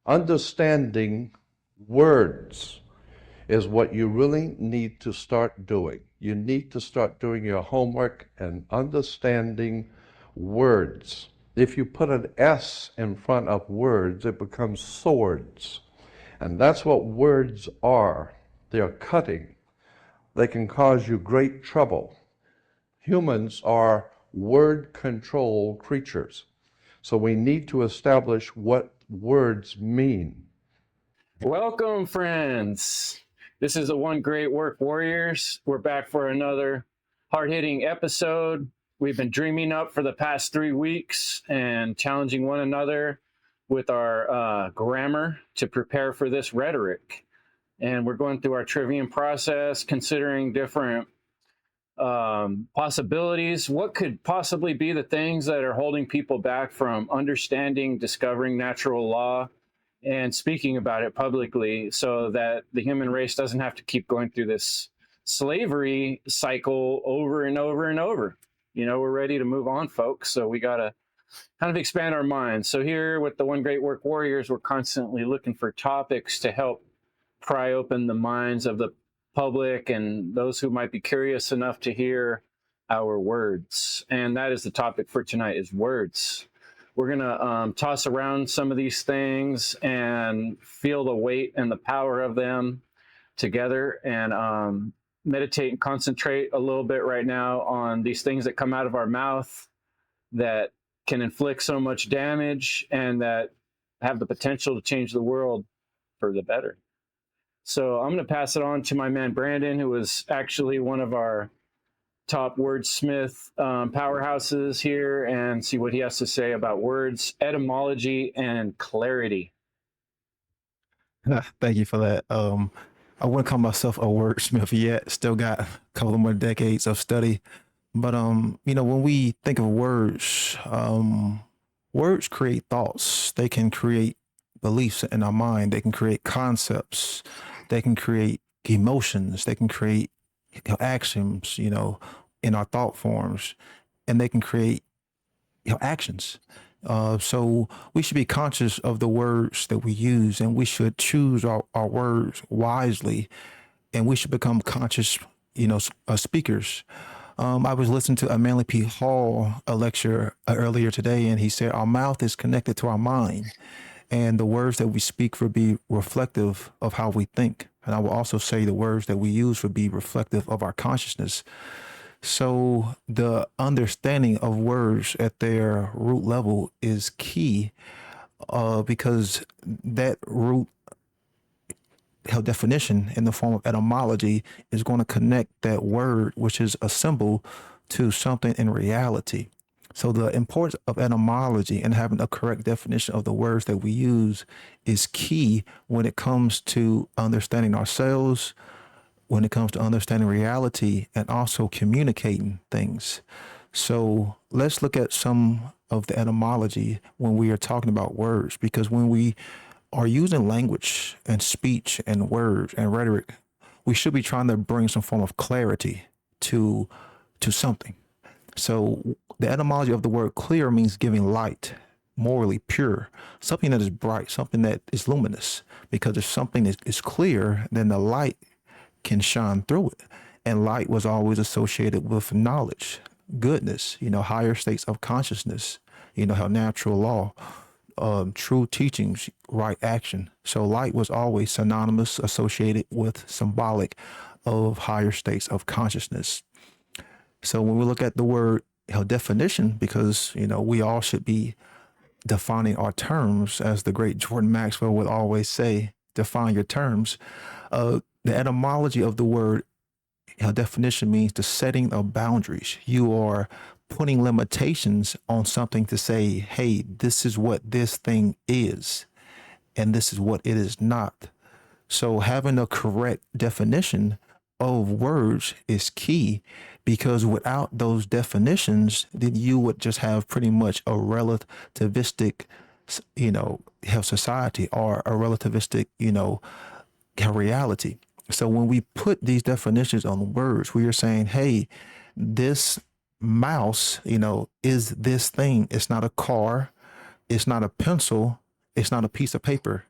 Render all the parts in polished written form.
Understanding words is what you really need to start doing. You need to start doing your homework and understanding words. If you put an S in front of words, it becomes swords. And that's what words are. They are cutting. They can cause you great trouble. Humans are word control creatures. So we need to establish what words mean. Welcome, friends. This is the One Great Work Warriors. We're back for another hard-hitting episode. We've been dreaming up for the past 3 weeks and challenging one another with our grammar to prepare for this rhetoric. And we're going through our trivium process, considering different possibilities. What could possibly be the things that are holding people back from understanding, discovering natural law, and speaking about it publicly so that the human race doesn't have to keep going through this slavery cycle over and over and over. You know, we're ready to move on, folks. So we got to kind of expand our minds. So here with the One Great Work Warriors, we're constantly looking for topics to help pry open the minds of the public and those who might be curious enough to hear our words. And that is the topic for tonight, is words. We're going to toss around some of these things and feel the weight and the power of them together, and meditate and concentrate a little bit right now on these things that come out of our mouth that can inflict so much damage and that have the potential to change the world for the better. So I'm going to pass it on to my man Brandon, who was actually one of our top wordsmith powerhouses here, and see what he has to say about words, etymology, and clarity. Thank you for that. I wouldn't call myself a wordsmith yet. Still got a couple more decades of study. But when we think of words, words create thoughts. They can create beliefs in our mind. They can create concepts. They can create emotions. They can create actions, in our thought forms, and they can create, actions. So we should be conscious of the words that we use, and we should choose our words wisely, and we should become conscious, speakers. I was listening to a Manly P. Hall a lecture earlier today, and he said our mouth is connected to our mind, and the words that we speak will be reflective of how we think. And I will also say the words that we use will be reflective of our consciousness. So the understanding of words at their root level is key, because that root definition in the form of etymology is going to connect that word, which is a symbol, to something in reality. So the importance of etymology and having a correct definition of the words that we use is key when it comes to understanding ourselves, when it comes to understanding reality, and also communicating things. So let's look at some of the etymology when we are talking about words, because when we are using language and speech and words and rhetoric, we should be trying to bring some form of clarity to something. So the etymology of the word clear means giving light, morally pure, something that is bright, something that is luminous. Because if something is clear, then the light can shine through it. And light was always associated with knowledge, goodness, higher states of consciousness, how natural law, true teachings, right action. So light was always synonymous, associated with symbolic of higher states of consciousness. So when we look at the word definition, because, we all should be defining our terms, as the great Jordan Maxwell would always say, define your terms. The etymology of the word definition means the setting of boundaries. You are putting limitations on something to say, hey, this is what this thing is, and this is what it is not. So having a correct definition of words is key, because without those definitions, then you would just have pretty much a relativistic, health society, or a relativistic, reality. So when we put these definitions on words, we are saying, hey, this mouse, is this thing. It's not a car. It's not a pencil. It's not a piece of paper.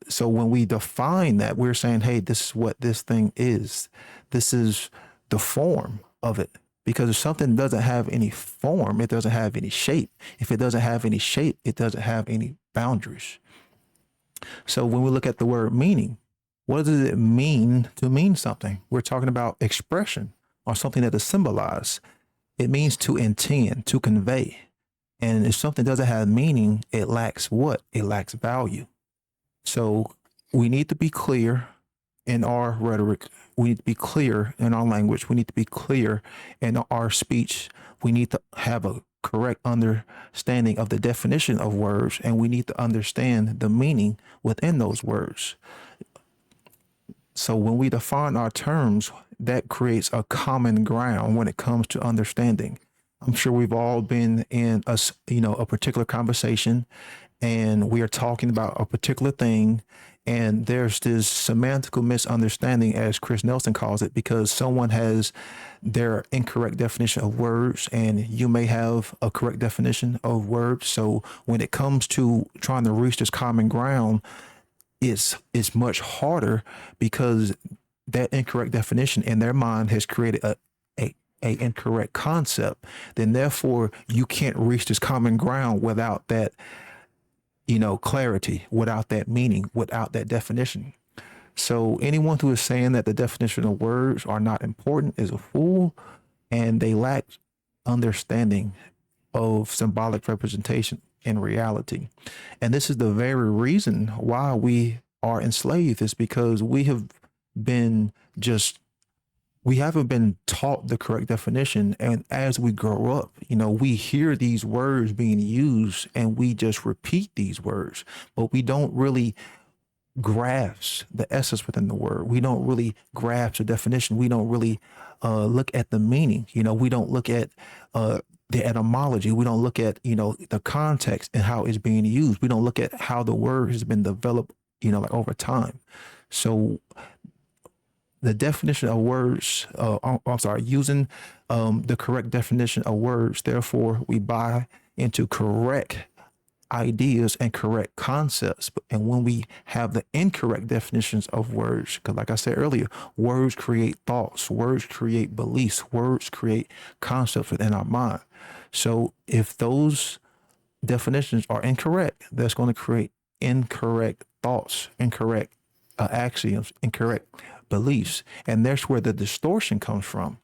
So when we define that, we're saying, hey, this is what this thing is. This is the form of it. Because if something doesn't have any form, it doesn't have any shape. If it doesn't have any shape, it doesn't have any boundaries. So when we look at the word meaning, what does it mean to mean something? We're talking about expression or something that is symbolized. It means to intend, to convey. And if something doesn't have meaning, it lacks what? It lacks value. So we need to be clear in our rhetoric. We need to be clear in our language. We need to be clear in our speech. We need to have a correct understanding of the definition of words, and we need to understand the meaning within those words. So when we define our terms, that creates a common ground when it comes to understanding. I'm sure we've all been in a particular conversation, and we are talking about a particular thing, and there's this semantical misunderstanding, as Chris Nelson calls it, because someone has their incorrect definition of words and you may have a correct definition of words. So when it comes to trying to reach this common ground, it's much harder because that incorrect definition in their mind has created a incorrect concept. Then therefore you can't reach this common ground without that clarity, without that meaning, without that definition. So anyone who is saying that the definition of words are not important is a fool, and they lack understanding of symbolic representation in reality. And this is the very reason why we are enslaved, is because we haven't been taught the correct definition. And as we grow up, we hear these words being used and we just repeat these words, but we don't really grasp the essence within the word. We don't really grasp the definition. We don't really look at the meaning. We don't look at the etymology. We don't look at, the context and how it's being used. We don't look at how the word has been developed, over time. So the definition of words, using the correct definition of words, therefore we buy into correct ideas and correct concepts. And when we have the incorrect definitions of words, because like I said earlier, words create thoughts, words create beliefs, words create concepts within our mind. So if those definitions are incorrect, that's going to create incorrect thoughts, incorrect axioms, incorrect beliefs. And that's where the distortion comes from.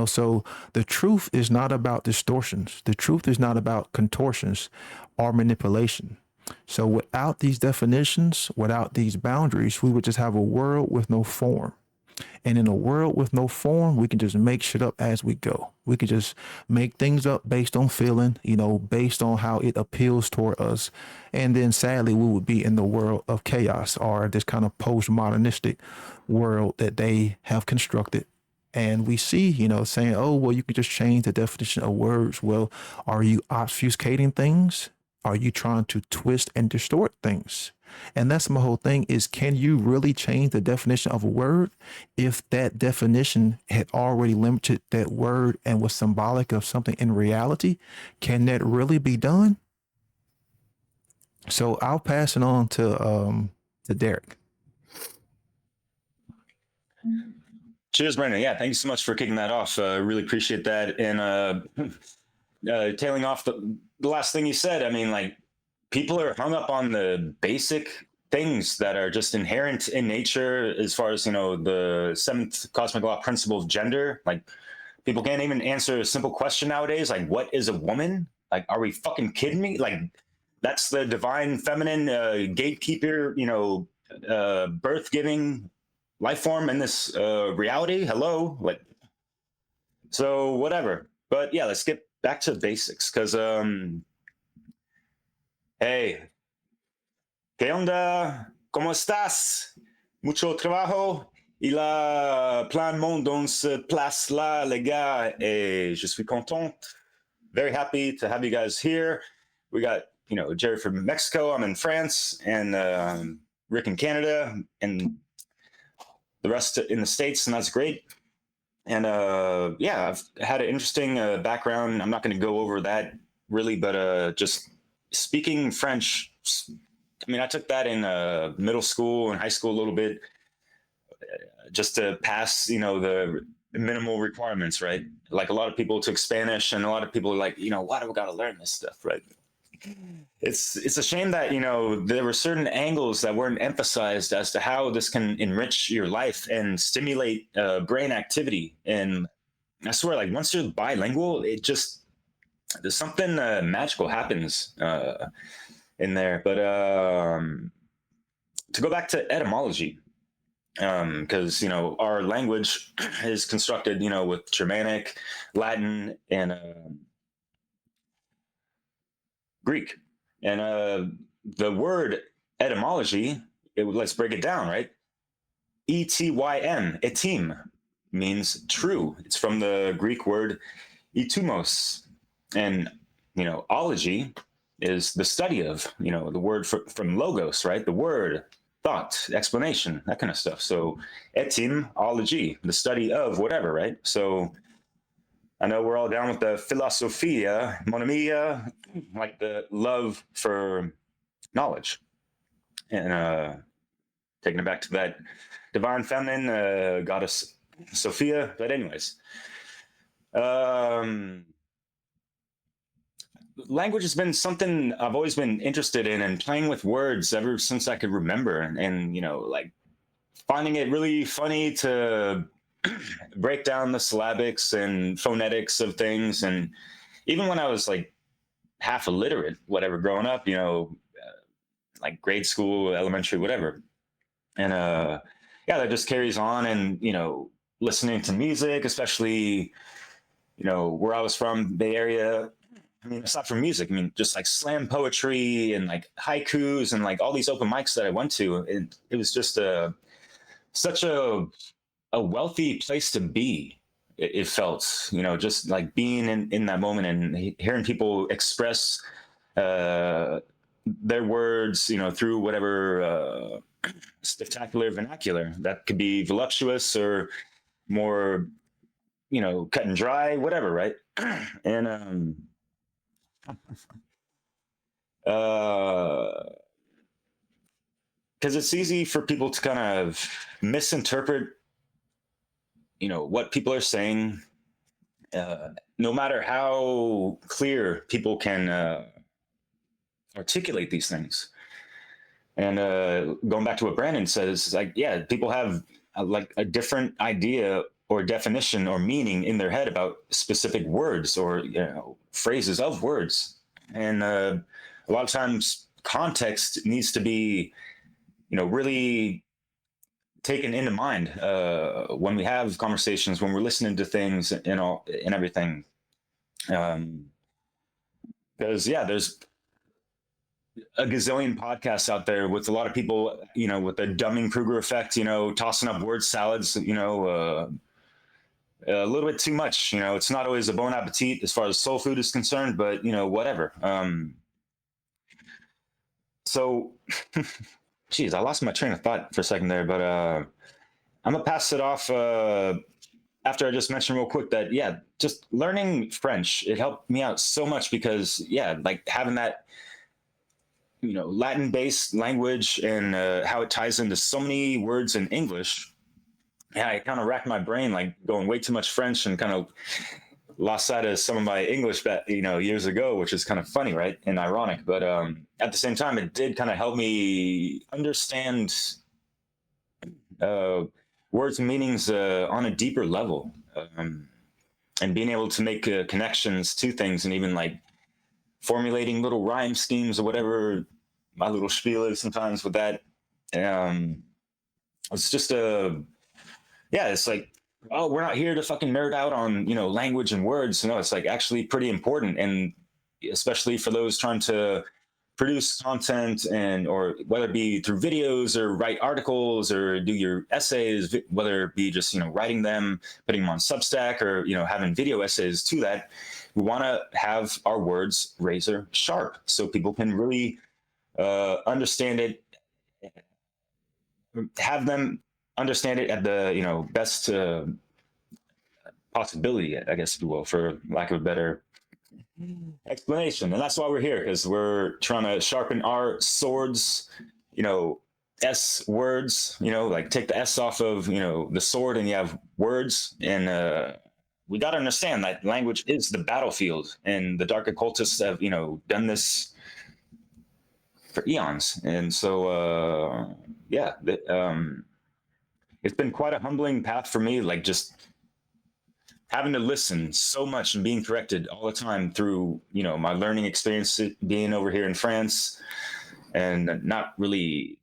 So the truth is not about distortions. The truth is not about contortions or manipulation. So without these definitions, without these boundaries, we would just have a world with no form. And in a world with no form, we can just make shit up as we go. We could just make things up based on feeling, based on how it appeals toward us. And then sadly, we would be in the world of chaos, or this kind of postmodernistic world that they have constructed. And we see, saying, oh, well, you could just change the definition of words. Well, are you obfuscating things? Are you trying to twist and distort things? And that's my whole thing is, can you really change the definition of a word if that definition had already limited that word and was symbolic of something in reality? Can that really be done? So I'll pass it on to Derek. Cheers, Brandon. Yeah, thank you so much for kicking that off. Really appreciate that. And tailing off the last thing you said, I mean, like, people are hung up on the basic things that are just inherent in nature, as far as, the seventh cosmic law principle of gender. Like, people can't even answer a simple question nowadays. Like, what is a woman? Like, are we fucking kidding me? Like, that's the divine feminine gatekeeper, birth giving life form in this reality. Hello. What? So whatever. But yeah, let's get back to basics. Cause hey, ¿qué onda? ¿Cómo estás? Mucho trabajo. Il a plein de monde dans cette place-là, les gars, et je suis content. Very happy to have you guys here. We got, Jerry from Mexico. I'm in France, and Rick in Canada, and the rest in the States, and that's great. And yeah, I've had an interesting background. I'm not going to go over that really, but just speaking French I mean, I took that in middle school and high school a little bit, just to pass, the minimal requirements, right? Like a lot of people took Spanish, and a lot of people are like, why do we got to learn this stuff, right? It's a shame that there were certain angles that weren't emphasized as to how this can enrich your life and stimulate brain activity. And I swear, like once you're bilingual, it just there's something magical happens in there. But to go back to etymology, because our language is constructed, with Germanic, Latin, and Greek, and the word etymology. Let's break it down, right? etym, etym, means true. It's from the Greek word etymos, and ology is the study of, the word from logos, right? The word, thought, explanation, that kind of stuff. So etymology, the study of whatever, right? So I know we're all down with the philosophia, monomia, like the love for knowledge, and taking it back to that divine feminine goddess Sophia. But anyways, language has been something I've always been interested in, and playing with words ever since I could remember, and like finding it really funny to break down the syllabics and phonetics of things. And even when I was like half illiterate, whatever, growing up, like grade school, elementary, whatever. And yeah, that just carries on. And listening to music, especially where I was from, Bay Area. I mean, aside from music, I mean, just like slam poetry and like haikus and like all these open mics that I went to, it was just such a wealthy place to be. It felt, just like being in that moment and hearing people express their words, through whatever spectacular vernacular that could be voluptuous or more, cut and dry, whatever, right? And because it's easy for people to kind of misinterpret, what people are saying, no matter how clear people can articulate these things. And going back to what Brandon says, like, yeah, people have like a different idea or definition or meaning in their head about specific words or phrases of words, and a lot of times context needs to be really taken into mind when we have conversations, when we're listening to things and all and everything. Because yeah, there's a gazillion podcasts out there with a lot of people, with the Dunning-Kruger effect, tossing up word salads, a little bit too much. It's not always a bon appetit as far as soul food is concerned, but whatever. So, geez, I lost my train of thought for a second there, but I'm gonna pass it off after I just mentioned real quick that yeah, just learning French, it helped me out so much because yeah, like having that Latin-based language and how it ties into so many words in English. Yeah, I kind of racked my brain, like going way too much French and kind of lost sight of some of my English that years ago, which is kind of funny, right, and ironic. But at the same time, it did kind of help me understand words and meanings on a deeper level, and being able to make connections to things, and even like formulating little rhyme schemes or whatever my little spiel is sometimes with that. It's just yeah, it's like, oh, we're not here to fucking nerd out on language and words. No, it's like actually pretty important, and especially for those trying to produce content, and or whether it be through videos or write articles or do your essays, whether it be just writing them, putting them on Substack, or having video essays to that. We want to have our words razor sharp so people can really understand it, have them understand it at the best possibility, I guess, if you will, for lack of a better explanation. And that's why we're here, because we're trying to sharpen our swords, S words, like take the S off of, the sword, and you have words. And we got to understand that language is the battlefield, and the dark occultists have, done this for eons. And so, yeah, it's been quite a humbling path for me, like just having to listen so much and being corrected all the time through, my learning experience being over here in France, and not really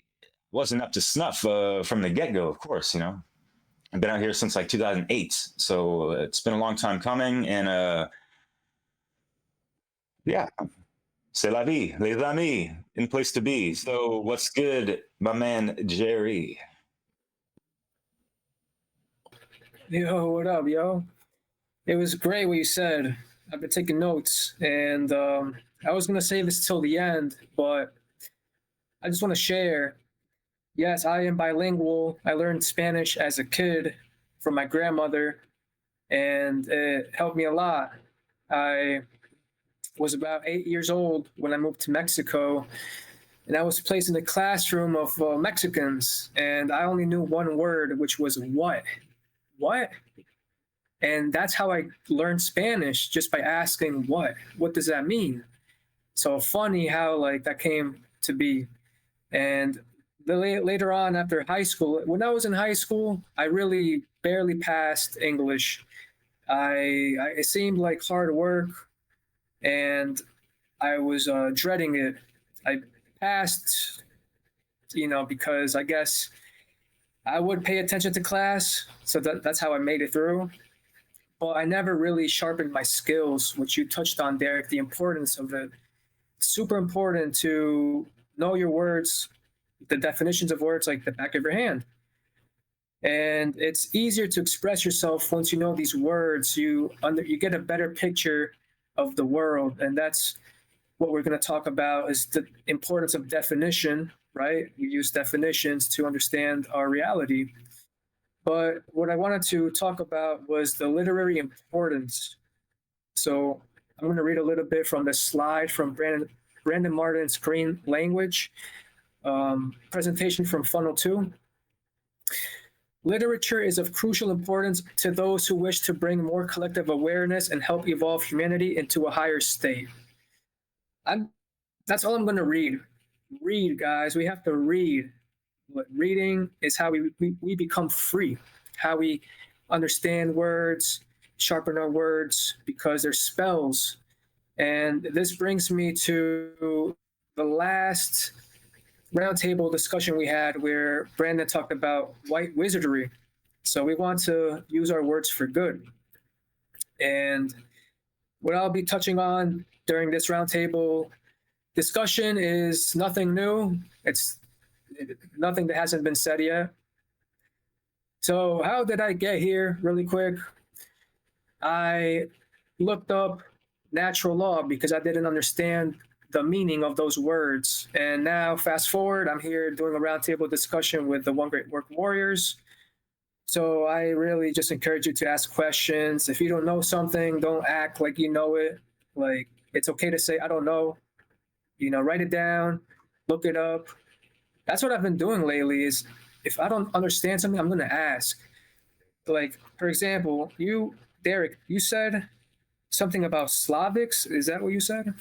wasn't up to snuff from the get-go, of course. I've been out here since like 2008, so it's been a long time coming. And yeah, c'est la vie, les amis, in place to be. So what's good, my man Jerry? Yo, what up, yo? It was great what you said. I've been taking notes, and I was gonna save this till the end, but I just want to share. Yes, I am bilingual. I learned Spanish as a kid from my grandmother, and it helped me a lot. I was about 8 years old when I moved to Mexico, and I was placed in a classroom of Mexicans, and I only knew one word, which was what? What? And that's how I learned Spanish, just by asking what? What does that mean? So funny how like that came to be. And later on, after high school, when I was in high school, I really barely passed English. It seemed like hard work, and I was dreading it. I passed, because I guess I would pay attention to class, so that's how I made it through. But I never really sharpened my skills, which you touched on, Derek, the importance of it. It's super important to know your words, the definitions of words like the back of your hand. And it's easier to express yourself once you know these words. You get a better picture of the world, and that's what we're going to talk about, is the importance of definition, right? We use definitions to understand our reality. But what I wanted to talk about was the literary importance. So I'm going to read a little bit from the slide from Brandon Martin's Green Language presentation from Funnel 2. Literature is of crucial importance to those who wish to bring more collective awareness and help evolve humanity into a higher state. That's all I'm going to read. Read, guys. We have to read. Reading is how we become free, how we understand words, sharpen our words, because they're spells. And this brings me to the last roundtable discussion we had, where Brandon talked about white wizardry. So we want to use our words for good. And what I'll be touching on during this roundtable discussion is nothing new. It's nothing that hasn't been said yet. So how did I get here? Really quick, I looked up natural law because I didn't understand the meaning of those words. And now fast forward, I'm here doing a roundtable discussion with the One Great Work Warriors. So I really just encourage you to ask questions. If you don't know something, don't act like you know it. Like, it's okay to say, I don't know. Write it down, look it up. That's what I've been doing lately, is if I don't understand something, I'm going to ask. Like, for example, Derek, you said something about Slavics. Is that what you said?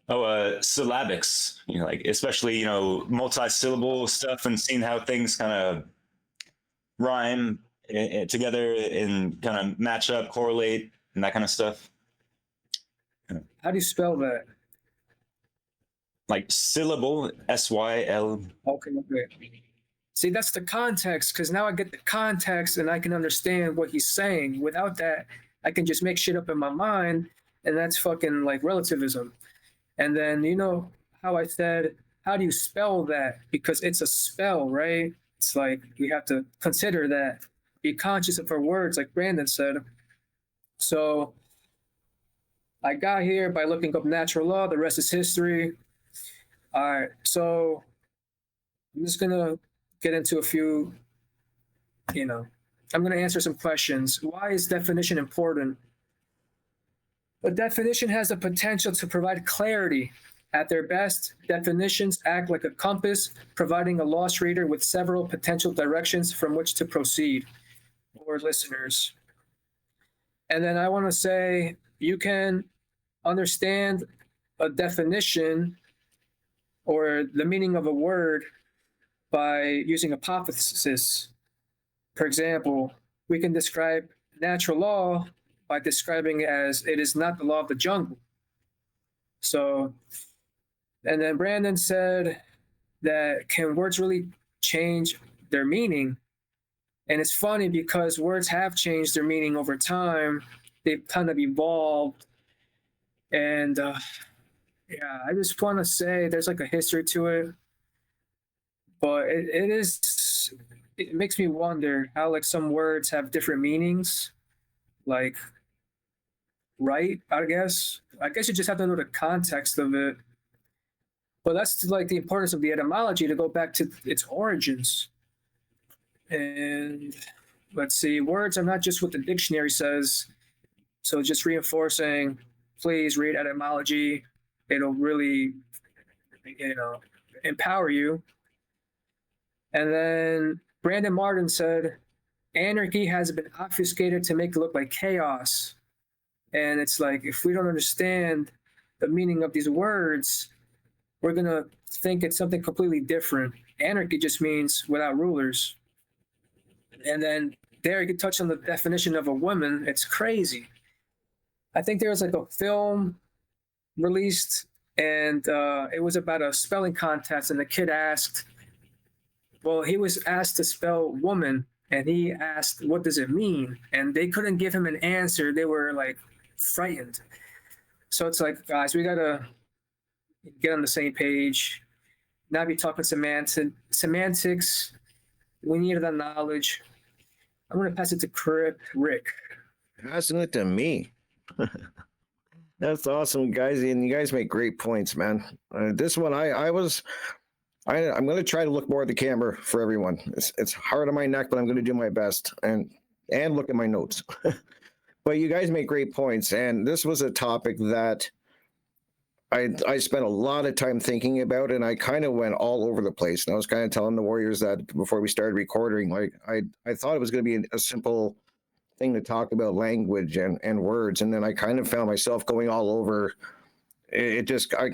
Oh, syllabics, like especially, multi-syllable stuff, and seeing how things kind of rhyme together and kind of match up, correlate, and that kind of stuff. How do you spell that? Like syllable, S-Y-L. Okay. See, that's the context, because now I get the context and I can understand what he's saying. Without that, I can just make shit up in my mind, and that's fucking like relativism. And then, how I said, how do you spell that? Because it's a spell, right? It's like we have to consider that, be conscious of our words, like Brandon said. So I got here by looking up natural law. The rest is history. All right, so I'm just gonna get into a few, I'm going to answer some questions. Why is definition important? A definition has the potential to provide clarity. At their best, definitions act like a compass, providing a lost reader with several potential directions from which to proceed, or listeners. And then I want to say you can understand a definition or the meaning of a word by using hypothesis. For example, we can describe natural law by describing it as it is not the law of the jungle. So, and then Brandon said that can words really change their meaning? And it's funny because words have changed their meaning over time. They've kind of evolved. And yeah, I just want to say there's like a history to it. But it makes me wonder how like some words have different meanings. Like, right, I guess you just have to know the context of it. But that's like the importance of the etymology, to go back to its origins. And let's see, words are not just what the dictionary says. So just reinforcing, please read etymology. It'll really, empower you. And then Brandon Martin said, anarchy has been obfuscated to make it look like chaos. And it's like, if we don't understand the meaning of these words, we're going to think it's something completely different. Anarchy just means without rulers. And then there you can touch on the definition of a woman. It's crazy. I think there was like a film released, and it was about a spelling contest, and the kid asked, well, he was asked to spell woman, and he asked, what does it mean? And they couldn't give him an answer. They were like frightened. So it's like, guys, we got to get on the same page, not be talking semantics. We need that knowledge. I'm going to pass it to Rick. Passing it to me. That's awesome, guys. And you guys make great points, man. This one, I'm going to try to look more at the camera for everyone. It's hard on my neck, but I'm going to do my best and look at my notes. But you guys make great points. And this was a topic that I spent a lot of time thinking about, and I kind of went all over the place. And I was kind of telling the Warriors that before we started recording, like I thought it was going to be a simple thing to talk about language and words. And then I kind of found myself going all over. I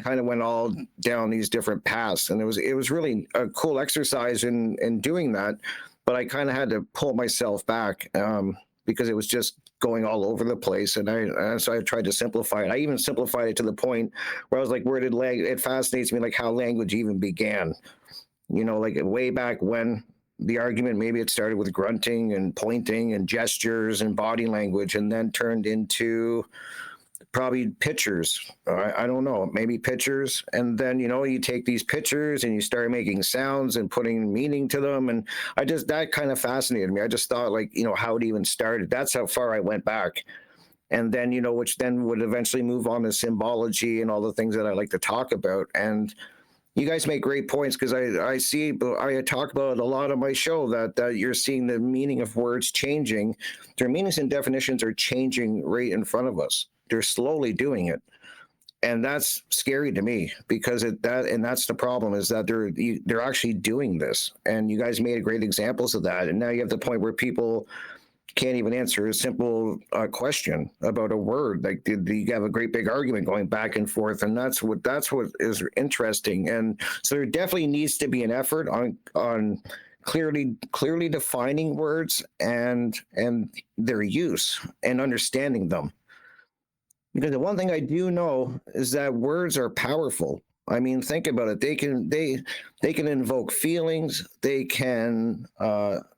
kind of went all down these different paths, and it was really a cool exercise in doing that. But I kind of had to pull myself back because it was just going all over the place. And so I tried to simplify it. I even simplified it to the point where I was like, it fascinates me, like how language even began, like way back when the argument, maybe it started with grunting and pointing and gestures and body language, and then turned into probably pictures. I don't know, maybe pictures. And then, you take these pictures and you start making sounds and putting meaning to them. And that kind of fascinated me. I just thought how it even started. That's how far I went back. And then, which then would eventually move on to symbology and all the things that I like to talk about. And you guys make great points, because I talk about a lot on my show that you're seeing the meaning of words changing. Their meanings and definitions are changing right in front of us. They're slowly doing it. And that's scary to me, because that's the problem, is that they're actually doing this. And you guys made great examples of that. And now you have the point where people can't even answer a simple question about a word. Like you have a great big argument going back and forth, and that's what is interesting. And so there definitely needs to be an effort on clearly defining words and their use and understanding them. Because the one thing I do know is that words are powerful. I mean, think about it. They can invoke feelings. They can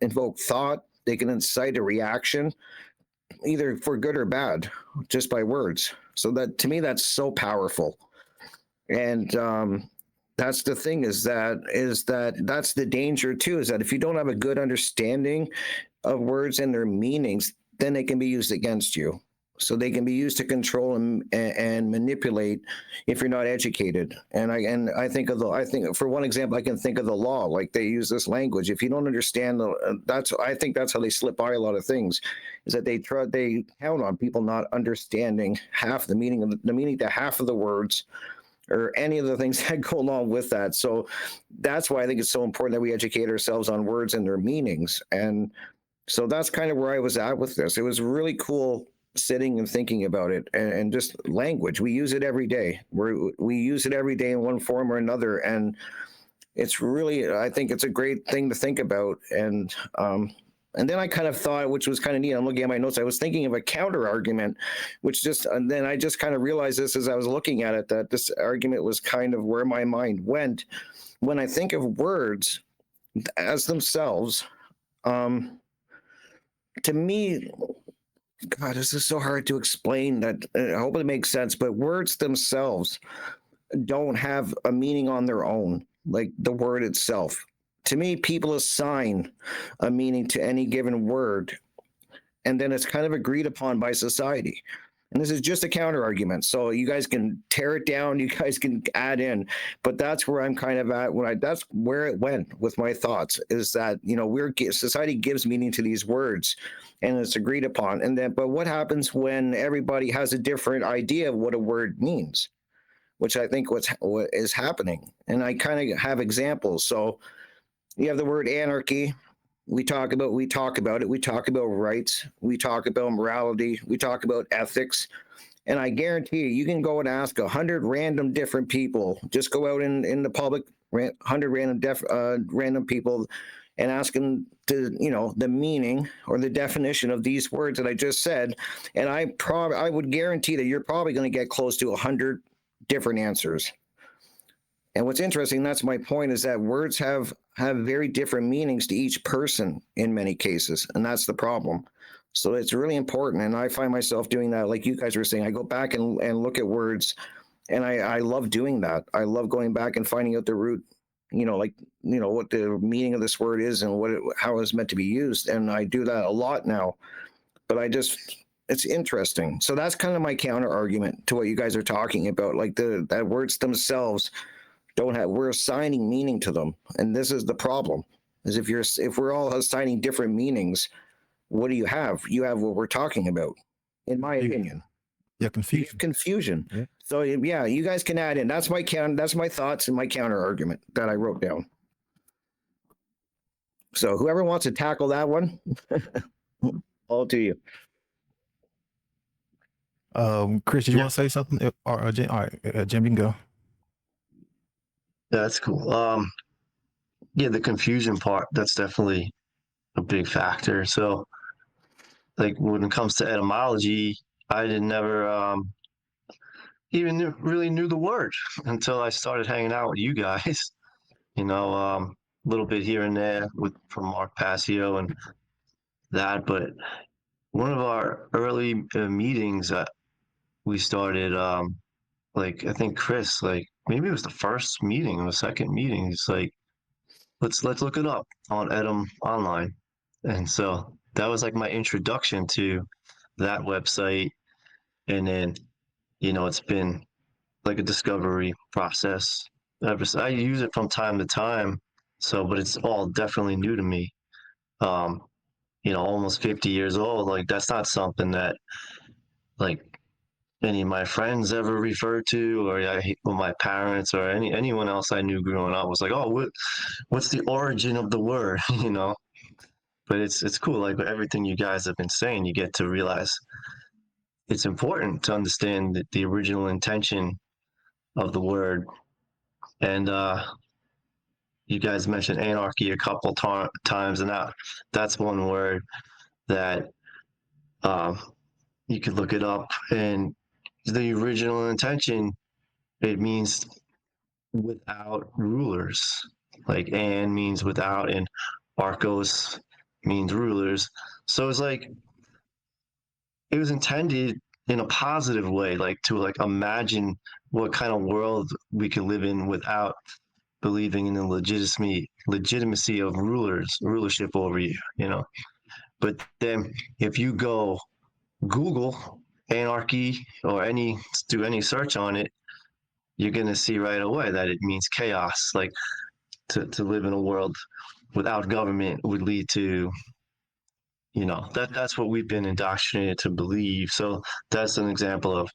invoke thought. They can incite a reaction, either for good or bad, just by words. So that, to me, that's so powerful. And that's the thing, is that that's the danger too, is that if you don't have a good understanding of words and their meanings, then they can be used against you. So they can be used to control and manipulate if you're not educated. And I think for one example, I can think of the law. Like they use this language. If you don't understand I think that's how they slip by a lot of things, is that they count on people not understanding half the meaning to half of the words, or any of the things that go along with that. So that's why I think it's so important that we educate ourselves on words and their meanings. And so that's kind of where I was at with this. It was really cool sitting and thinking about it, and just language. We use it every day. We use it every day in one form or another. And it's really, I think it's a great thing to think about. And then I kind of thought, which was kind of neat, I'm looking at my notes, I was thinking of a counter argument, and then I just kind of realized this as I was looking at it, that this argument was kind of where my mind went. When I think of words as themselves, to me, God, this is so hard to explain that. I hope it makes sense, but words themselves don't have a meaning on their own, like the word itself. To me, people assign a meaning to any given word, and then it's kind of agreed upon by society. And this is just a counter argument. So you guys can tear it down, you guys can add in, but that's where I'm kind of at that's where it went with my thoughts, is that, society gives meaning to these words and it's agreed upon. But what happens when everybody has a different idea of what a word means, which I think what is happening. And I kind of have examples. So you have the word anarchy. We talk about it. We talk about rights. We talk about morality. We talk about ethics. And I guarantee you can go and ask 100 random different people. Just go out in the public, 100 random people, and ask them the meaning or the definition of these words that I just said. And I would guarantee that you're probably going to get close to 100 different answers. And what's interesting, that's my point, is that words have very different meanings to each person in many cases, and that's the problem. So it's really important, and I find myself doing that, like you guys were saying. I go back and look at words, and I love doing that. I love going back and finding out the root, what the meaning of this word is and how it's meant to be used, and I do that a lot now. But it's interesting. So that's kind of my counter argument to what you guys are talking about, like that words themselves we're assigning meaning to them. And this is the problem, is if we're all assigning different meanings, what do you have? You have what we're talking about, in my opinion. Yeah, Confusion. Yeah. So yeah, you guys can add in. That's my thoughts and my counter argument that I wrote down. So whoever wants to tackle that one, all to you. Chris, did you want to say something? Or Jim, all right, Jim, you can go. Yeah, that's cool. Yeah, the confusion part, that's definitely a big factor. So, like when it comes to etymology, I never even really knew the word until I started hanging out with you guys. A little bit here and there from Mark Passio and that. But one of our early meetings, we started, I think Chris, maybe it was the first meeting or the second meeting. It's like, let's look it up on Etym online. And so that was like my introduction to that website. And then, it's been like a discovery process. I use it from time to time. But it's all definitely new to me. Almost 50 years old. Like that's not something that any of my friends ever referred to, or my parents or anyone else I knew growing up was like, oh, what's the origin of the word? But it's cool. Like everything you guys have been saying, you get to realize it's important to understand the original intention of the word. And you guys mentioned anarchy a couple times, and that's one word that you could look it up, and the original intention, it means without rulers. Like an means without, and archos means rulers. So it's like it was intended in a positive way, to imagine what kind of world we could live in without believing in the legitimacy of rulership over you. But then if you go Google anarchy or do any search on it, you're going to see right away that it means chaos. Like to live in a world without government would lead to, that's what we've been indoctrinated to believe. So that's an example of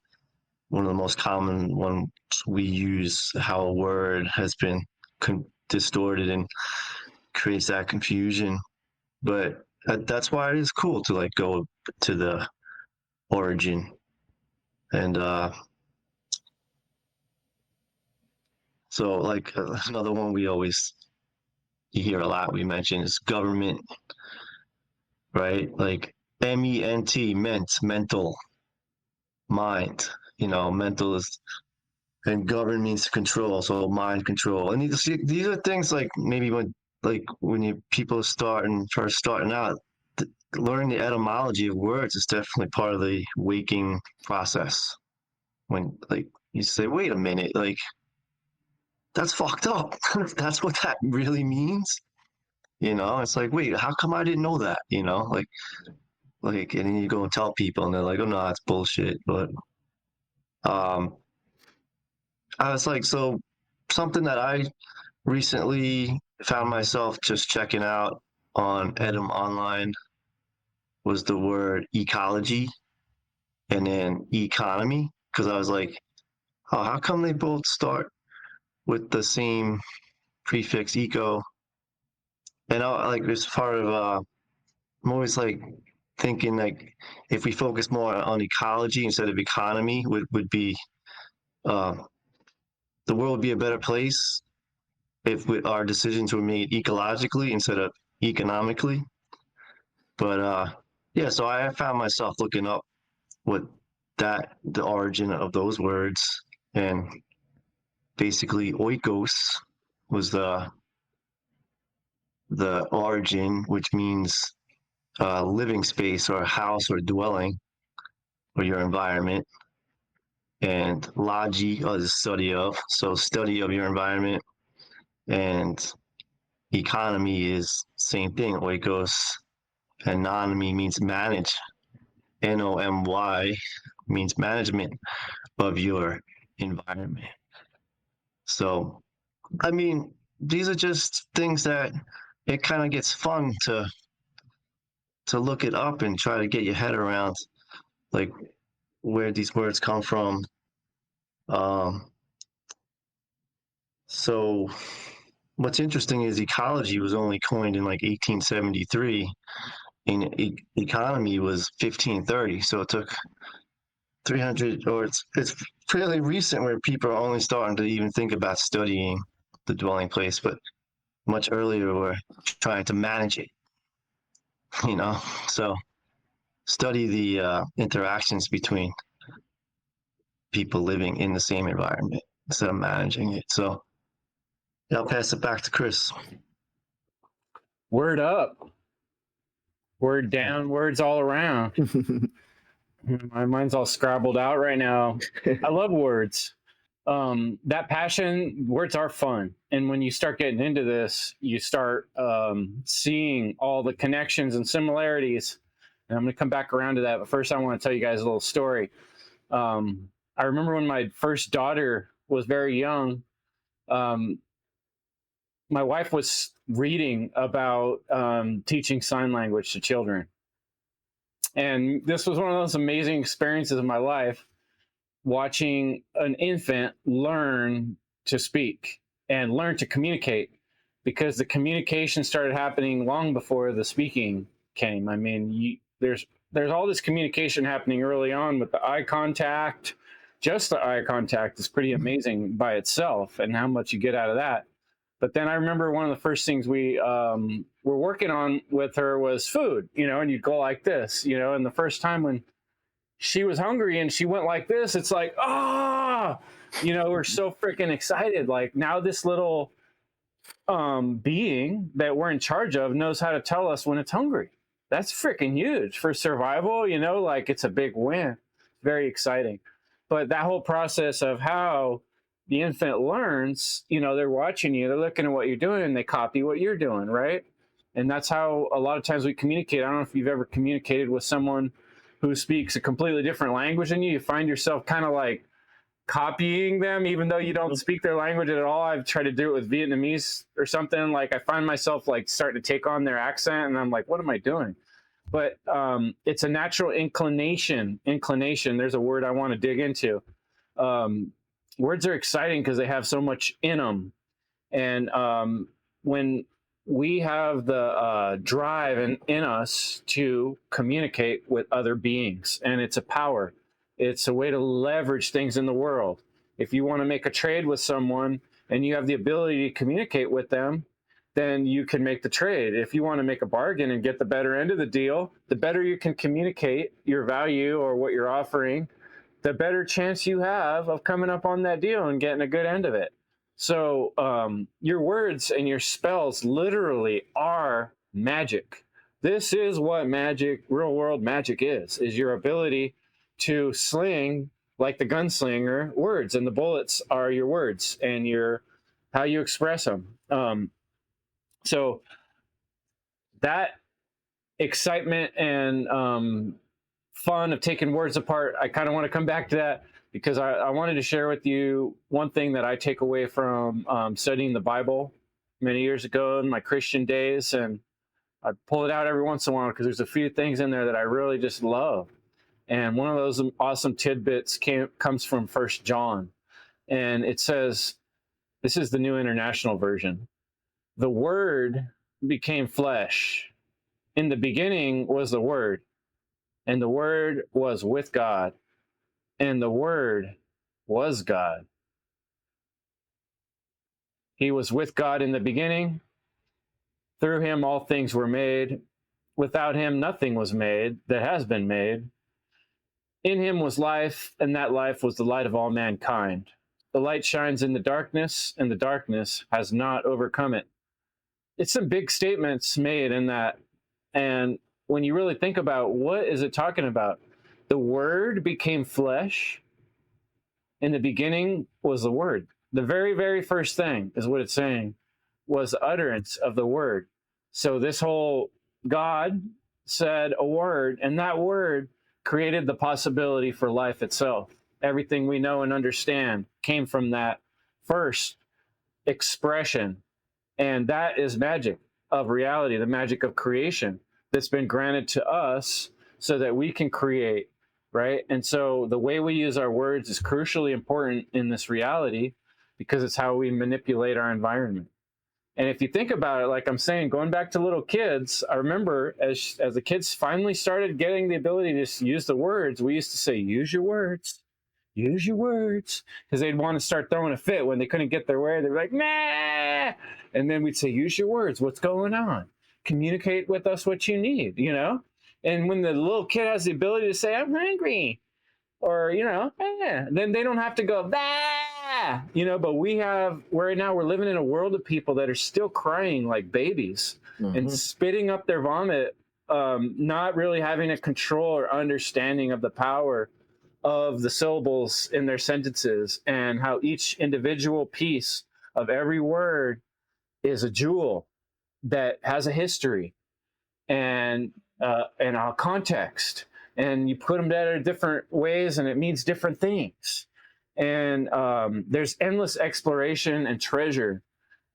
one of the most common ones we use, how a word has been distorted and creates that confusion. But that's why it is cool to like go to the origin. And so like another one you hear a lot, we mention is government, right? Like MENT, mental, mind, mental is, and govern means control, so mind control. And these are things like maybe when people first starting out, learning the etymology of words is definitely part of the waking process. When like you say, wait a minute, like that's fucked up. That's what that really means. It's like, wait, how come I didn't know that? And then you go and tell people, and they're like, oh no, that's bullshit. But I was like, so something that I recently found myself just checking out on Edom Online was the word ecology and then economy, because I was like, oh, how come they both start with the same prefix eco? And as part of I'm always like thinking like if we focus more on ecology instead of economy would be the world would be a better place if our decisions were made ecologically instead of economically. But yeah, so I found myself looking up the origin of those words, and basically oikos was the origin, which means living space or house or dwelling or your environment. And logi is study of, so study of your environment. And economy is same thing, oikos. And nomy means manage. Nomy means management of your environment. So, I mean, these are just things that it kind of gets fun to look it up and try to get your head around, like where these words come from. So what's interesting is ecology was only coined in like 1873, and economy was 1530. So it took 300, or it's fairly recent where people are only starting to even think about studying the dwelling place, but much earlier we're trying to manage it, so study the interactions between people living in the same environment instead of managing it. So yeah, I'll pass it back to Chris. Word up, word down, words all around. My mind's all scrabbled out right now. I love words. That passion, words are fun. And when you start getting into this, you start seeing all the connections and similarities. And I'm going to come back around to that. But first, I want to tell you guys a little story. I remember when my first daughter was very young, my wife was reading about teaching sign language to children. And this was one of those amazing experiences of my life, watching an infant learn to speak and learn to communicate, because the communication started happening long before the speaking came. I mean, there's all this communication happening early on with the eye contact. Just the eye contact is pretty amazing by itself, and how much you get out of that. But then I remember one of the first things we were working on with her was food, and you'd go like this, and the first time when she was hungry and she went like this, it's like, we're so freaking excited. Like, now this little being that we're in charge of knows how to tell us when it's hungry. That's freaking huge for survival, like it's a big win. Very exciting. But that whole process of how the infant learns, they're watching you, they're looking at what you're doing, and they copy what you're doing, right? And that's how a lot of times we communicate. I don't know if you've ever communicated with someone who speaks a completely different language than you find yourself kind of like copying them, even though you don't speak their language at all. I've tried to do it with Vietnamese or something. Like I find myself like starting to take on their accent, and I'm like, what am I doing? But it's a natural inclination. There's a word I want to dig into. Words are exciting because they have so much in them. And when we have the drive in us to communicate with other beings, and it's a power. It's a way to leverage things in the world. If you want to make a trade with someone and you have the ability to communicate with them, then you can make the trade. If you want to make a bargain and get the better end of the deal, the better you can communicate your value or what you're offering, the better chance you have of coming up on that deal and getting a good end of it. So your words and your spells literally are magic. This is what magic, real world magic is your ability to sling, like the gunslinger, words, and the bullets are your words and how you express them. So that excitement and fun of taking words apart, I kind of want to come back to that because I wanted to share with you one thing that I take away from studying the Bible many years ago in my Christian days. And I pull it out every once in a while because there's a few things in there that I really just love. And one of those awesome tidbits comes from 1 John. And it says, this is the New International Version. The Word became flesh. In the beginning was the Word, and the Word was with God, and the Word was God. He was with God in the beginning. Through him all things were made. Without him nothing was made that has been made. In him was life, and that life was the light of all mankind. The light shines in the darkness, and the darkness has not overcome it. It's some big statements made in that. And when you really think about what is it talking about, the Word became flesh. In the beginning was the Word. The very, very first thing is what it's saying was the utterance of the Word. So this whole God said a word, and that word created the possibility for life itself. Everything we know and understand came from that first expression. And that is magic of reality, the magic of creation that's been granted to us so that we can create, right? And so the way we use our words is crucially important in this reality because it's how we manipulate our environment. And if you think about it, like I'm saying, going back to little kids, I remember as the kids finally started getting the ability to use the words, we used to say, use your words, because they'd want to start throwing a fit when they couldn't get their way. They'd be like, nah. And then we'd say, use your words. What's going on? Communicate with us what you need, you know? And when the little kid has the ability to say, I'm hungry, or, you know, then they don't have to go, bah, you know, but right now we're living in a world of people that are still crying like babies and spitting up their vomit, not really having a control or understanding of the power of the syllables in their sentences and how each individual piece of every word is a jewel that has a history and a context, and you put them together different ways and it means different things. And there's endless exploration and treasure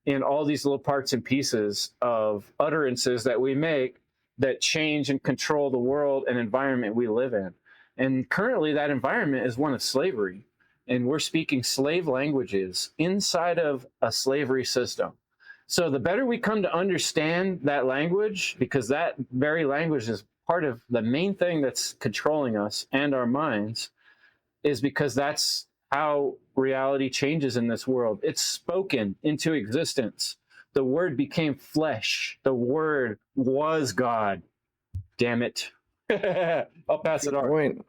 in all these little parts and pieces of utterances that we make that change and control the world and environment we live in. And currently that environment is one of slavery. And we're speaking slave languages inside of a slavery system. So the better we come to understand that language, because that very language is part of the main thing that's controlling us and our minds, is because that's how reality changes in this world. It's spoken into existence. The Word became flesh. The Word was God. Damn it. I'll pass it on.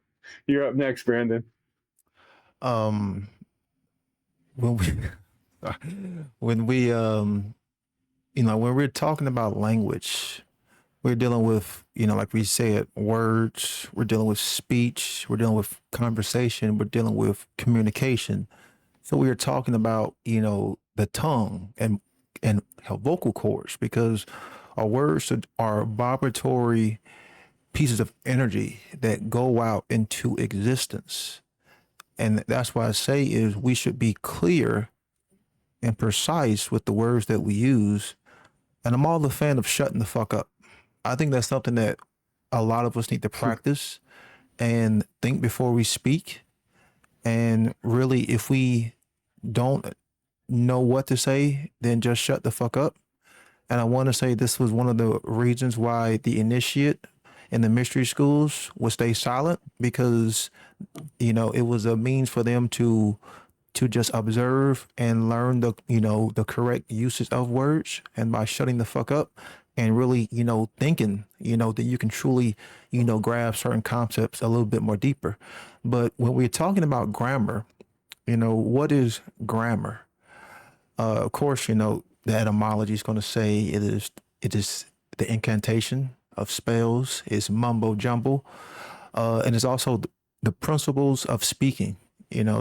You're up next, Brandon. When we when we're talking about language, we're dealing with, like we said, words, we're dealing with speech, we're dealing with conversation, we're dealing with communication. So we are talking about, the tongue and vocal cords, because our words are vibratory pieces of energy that go out into existence. And that's why I say is we should be clear and precise with the words that we use. And I'm all a fan of shutting the fuck up. I think that's something that a lot of us need to practice and think before we speak. And really, if we don't know what to say, then just shut the fuck up. And I want to say this was one of the reasons why the initiate in the mystery schools would stay silent, because it was a means for them to just observe and learn the correct usage of words. And by shutting the fuck up and really thinking that you can truly grab certain concepts a little bit more deeper. But when we're talking about grammar, what is grammar? Of course, the etymology is going to say it is the incantation of spells, is mumbo jumbo, and it's also the principles of speaking.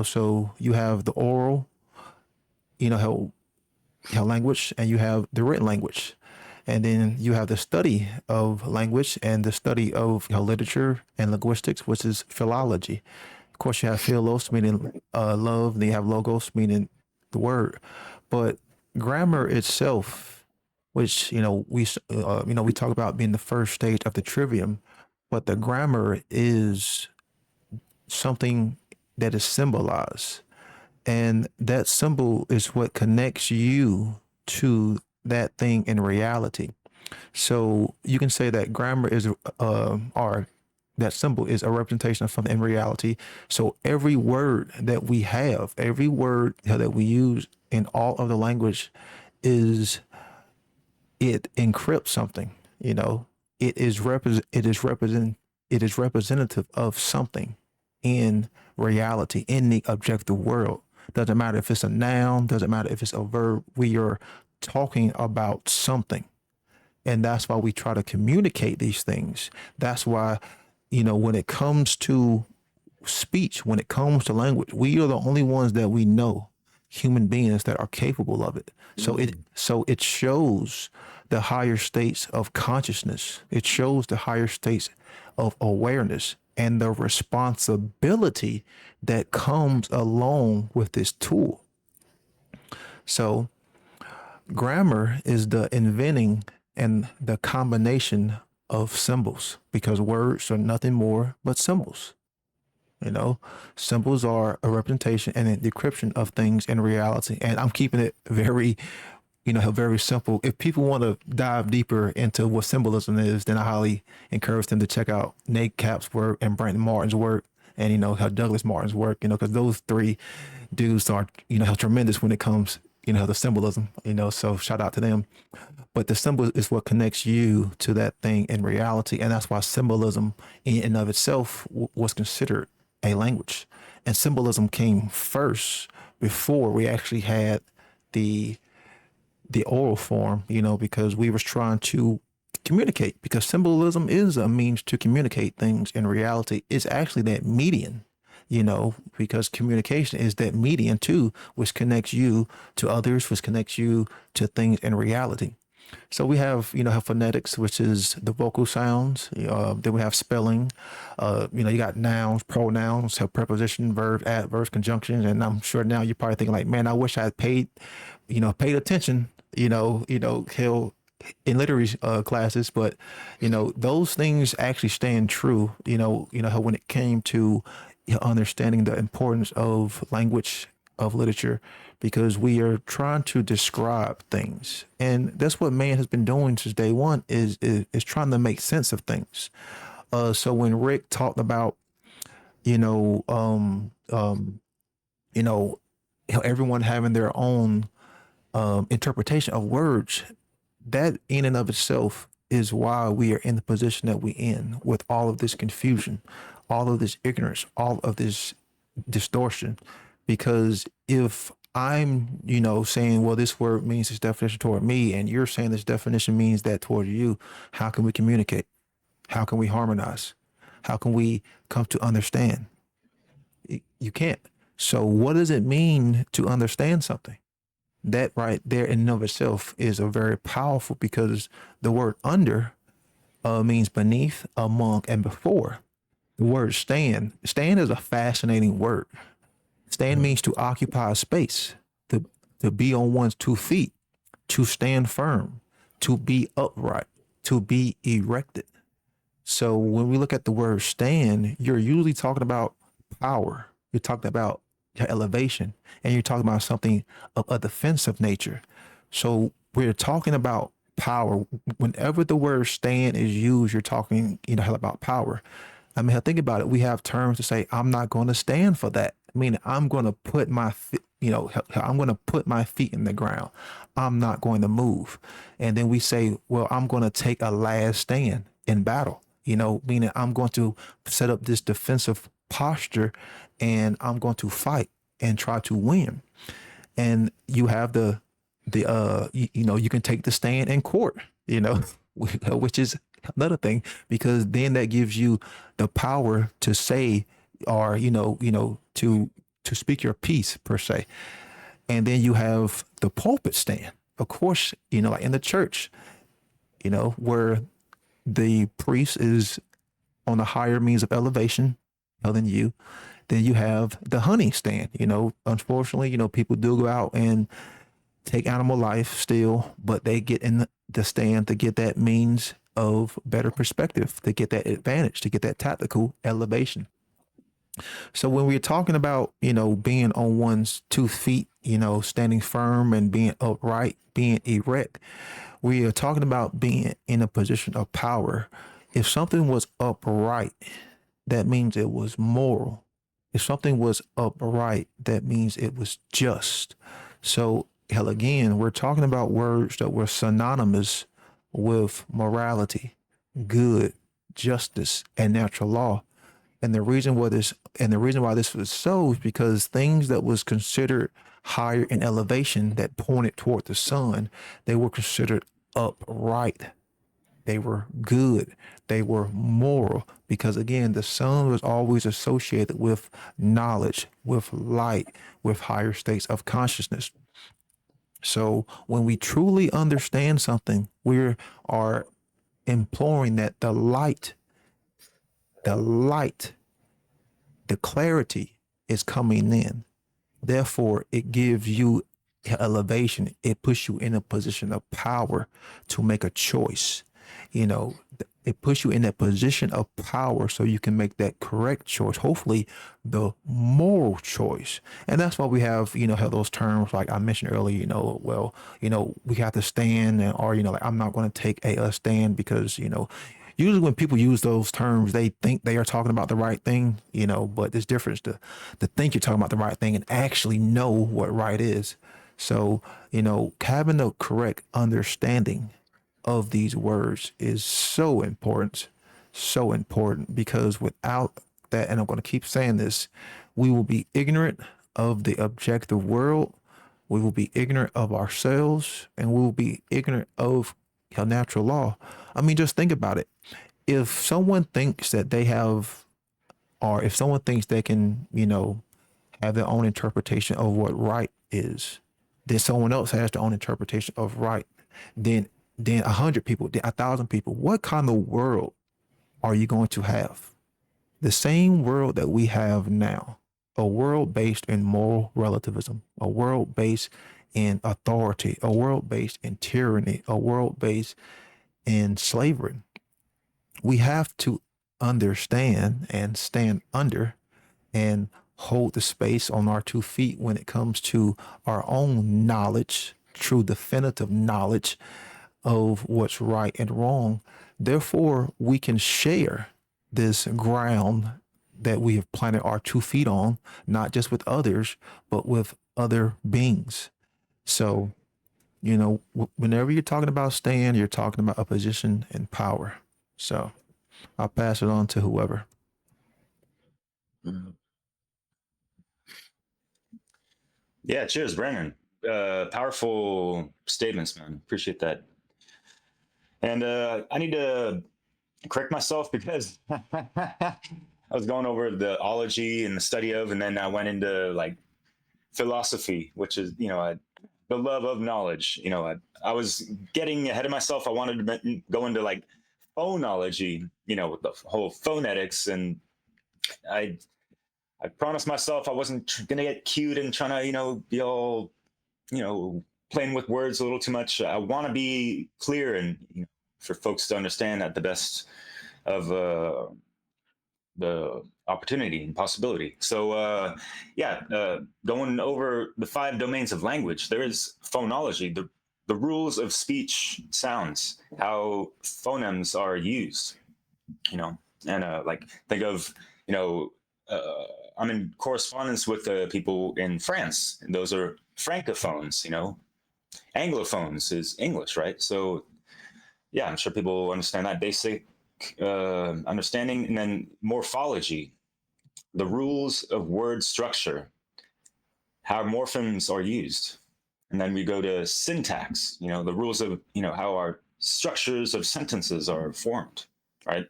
So you have the oral, how language, and you have the written language, and then you have the study of language and the study of literature and linguistics, which is philology. Of course, you have philos, meaning love, and then you have logos, meaning the word. But grammar itself, which we talk about being the first stage of the trivium, but the grammar is something that is symbolized, and that symbol is what connects you to that thing in reality. So you can say that grammar is or that symbol is a representation of something in reality. So every word that we have, every word that we use in all of the language it encrypts something. It is representative of something in reality, in the objective world. Doesn't matter if it's a noun, doesn't matter if it's a verb. We are talking about something. And that's why we try to communicate these things. That's why, when it comes to speech, when it comes to language, we are the only ones that we know, human beings, that are capable of it. So it shows the higher states of consciousness. It shows the higher states of awareness and the responsibility that comes along with this tool. So grammar is the inventing and the combination of symbols, because words are nothing more but symbols. Symbols are a representation and a decryption of things in reality. And I'm keeping it very, very simple. If people want to dive deeper into what symbolism is, then I highly encourage them to check out Nate Cap's work and Brandon Martin's work, and how Douglas Martin's work, because those three dudes are, tremendous when it comes, the symbolism, so shout out to them. But the symbol is what connects you to that thing in reality. And that's why symbolism in and of itself was considered a language. And symbolism came first before we actually had the oral form, because we was trying to communicate, because symbolism is a means to communicate things in reality. It's actually that median, because communication is that median too, which connects you to others, which connects you to things in reality. So we have, phonetics, which is the vocal sounds. Then we have spelling. You got nouns, pronouns, have preposition, verb, adverbs, conjunctions. And I'm sure now you're probably thinking like, man, I wish I had paid attention, hell, in literary classes. But, those things actually stand true, how when it came to understanding the importance of language, of literature, because we are trying to describe things. And that's what man has been doing since day one, is trying to make sense of things. So when Rick talked about, everyone having their own interpretation of words, that in and of itself is why we are in the position that we're in, with all of this confusion, all of this ignorance, all of this distortion. Because if I'm, saying, well, this word means this definition toward me, and you're saying this definition means that toward you, how can we communicate? How can we harmonize? How can we come to understand? You can't. So what does it mean to understand something? That right there in and of itself is a very powerful, because the word under means beneath, among, and before. The word stand. Stand is a fascinating word. Stand means to occupy space, to be on one's 2 feet, to stand firm, to be upright, to be erected. So when we look at the word stand, you're usually talking about power. You're talking about your elevation, and you're talking about something of a defensive nature. So we're talking about power. Whenever the word stand is used, you're talking, about power. I mean, think about it. We have terms to say, I'm not going to stand for that. I mean, I'm going to put my, I'm going to put my feet in the ground. I'm not going to move. And then we say, well, I'm going to take a last stand in battle, meaning I'm going to set up this defensive posture and I'm going to fight and try to win. And you have you can take the stand in court, which is another thing, because then that gives you the power to say, or to speak your piece per se. And then you have the pulpit stand, of course, like in the church, where the priest is on the higher means of elevation than you. Then you have the hunting stand. Unfortunately, people do go out and take animal life still, but they get in the stand to get that means of better perspective, to get that advantage, to get that tactical elevation. So when we're talking about, being on one's 2 feet, standing firm and being upright, being erect, we are talking about being in a position of power. If something was upright, that means it was moral. If something was upright, that means it was just. So, hell, again, we're talking about words that were synonymous with morality, good, justice, and natural law. And the reason why this was so is because things that was considered higher in elevation that pointed toward the sun, they were considered upright. They were good. They were moral, because again, the sun was always associated with knowledge, with light, with higher states of consciousness. So when we truly understand something, we are imploring that the light, the clarity is coming in. Therefore, it gives you elevation. It puts you in a position of power to make a choice. It puts you in that position of power so you can make that correct choice, hopefully the moral choice. And that's why we have those terms like I mentioned earlier, we have to stand, or, like, I'm not going to take a stand, because, usually when people use those terms, they think they are talking about the right thing, but there's difference to think you're talking about the right thing and actually know what right is. So, having the correct understanding of these words is so important, because without that, and I'm going to keep saying this, we will be ignorant of the objective world. We will be ignorant of ourselves, and we will be ignorant of natural law. I mean, just think about it. If someone thinks that they have, or if someone thinks they can, have their own interpretation of what right is, then someone else has their own interpretation of right. Then 100 people, then 1,000 people. What kind of world are you going to have? The same world that we have now, a world based in moral relativism, a world based in authority, a world based in tyranny, a world based in slavery. We have to understand and stand under and hold the space on our 2 feet when it comes to our own knowledge, true definitive knowledge of what's right and wrong. Therefore, we can share this ground that we have planted our 2 feet on, not just with others, but with other beings. So, whenever you're talking about stand, you're talking about a position and power. So I'll pass it on to whoever. Yeah, cheers, Brandon. Powerful statements, man. Appreciate that. And I need to correct myself, because I was going over the ology and the study of, and then I went into like philosophy, which is, the love of knowledge. I was getting ahead of myself. I wanted to go into like phonology, with the whole phonetics. And I promised myself I wasn't gonna get cute and trying to, be all, playing with words a little too much. I want to be clear and for folks to understand at the best of the opportunity and possibility. So going over the 5 domains of language, there is phonology, the rules of speech sounds, how phonemes are used, and like think of, I'm in correspondence with people in France, and those are francophones, anglophones is English, right? So yeah, I'm sure people understand that basic understanding. And then morphology, the rules of word structure, how morphemes are used. And then we go to syntax, the rules of, how our structures of sentences are formed, right?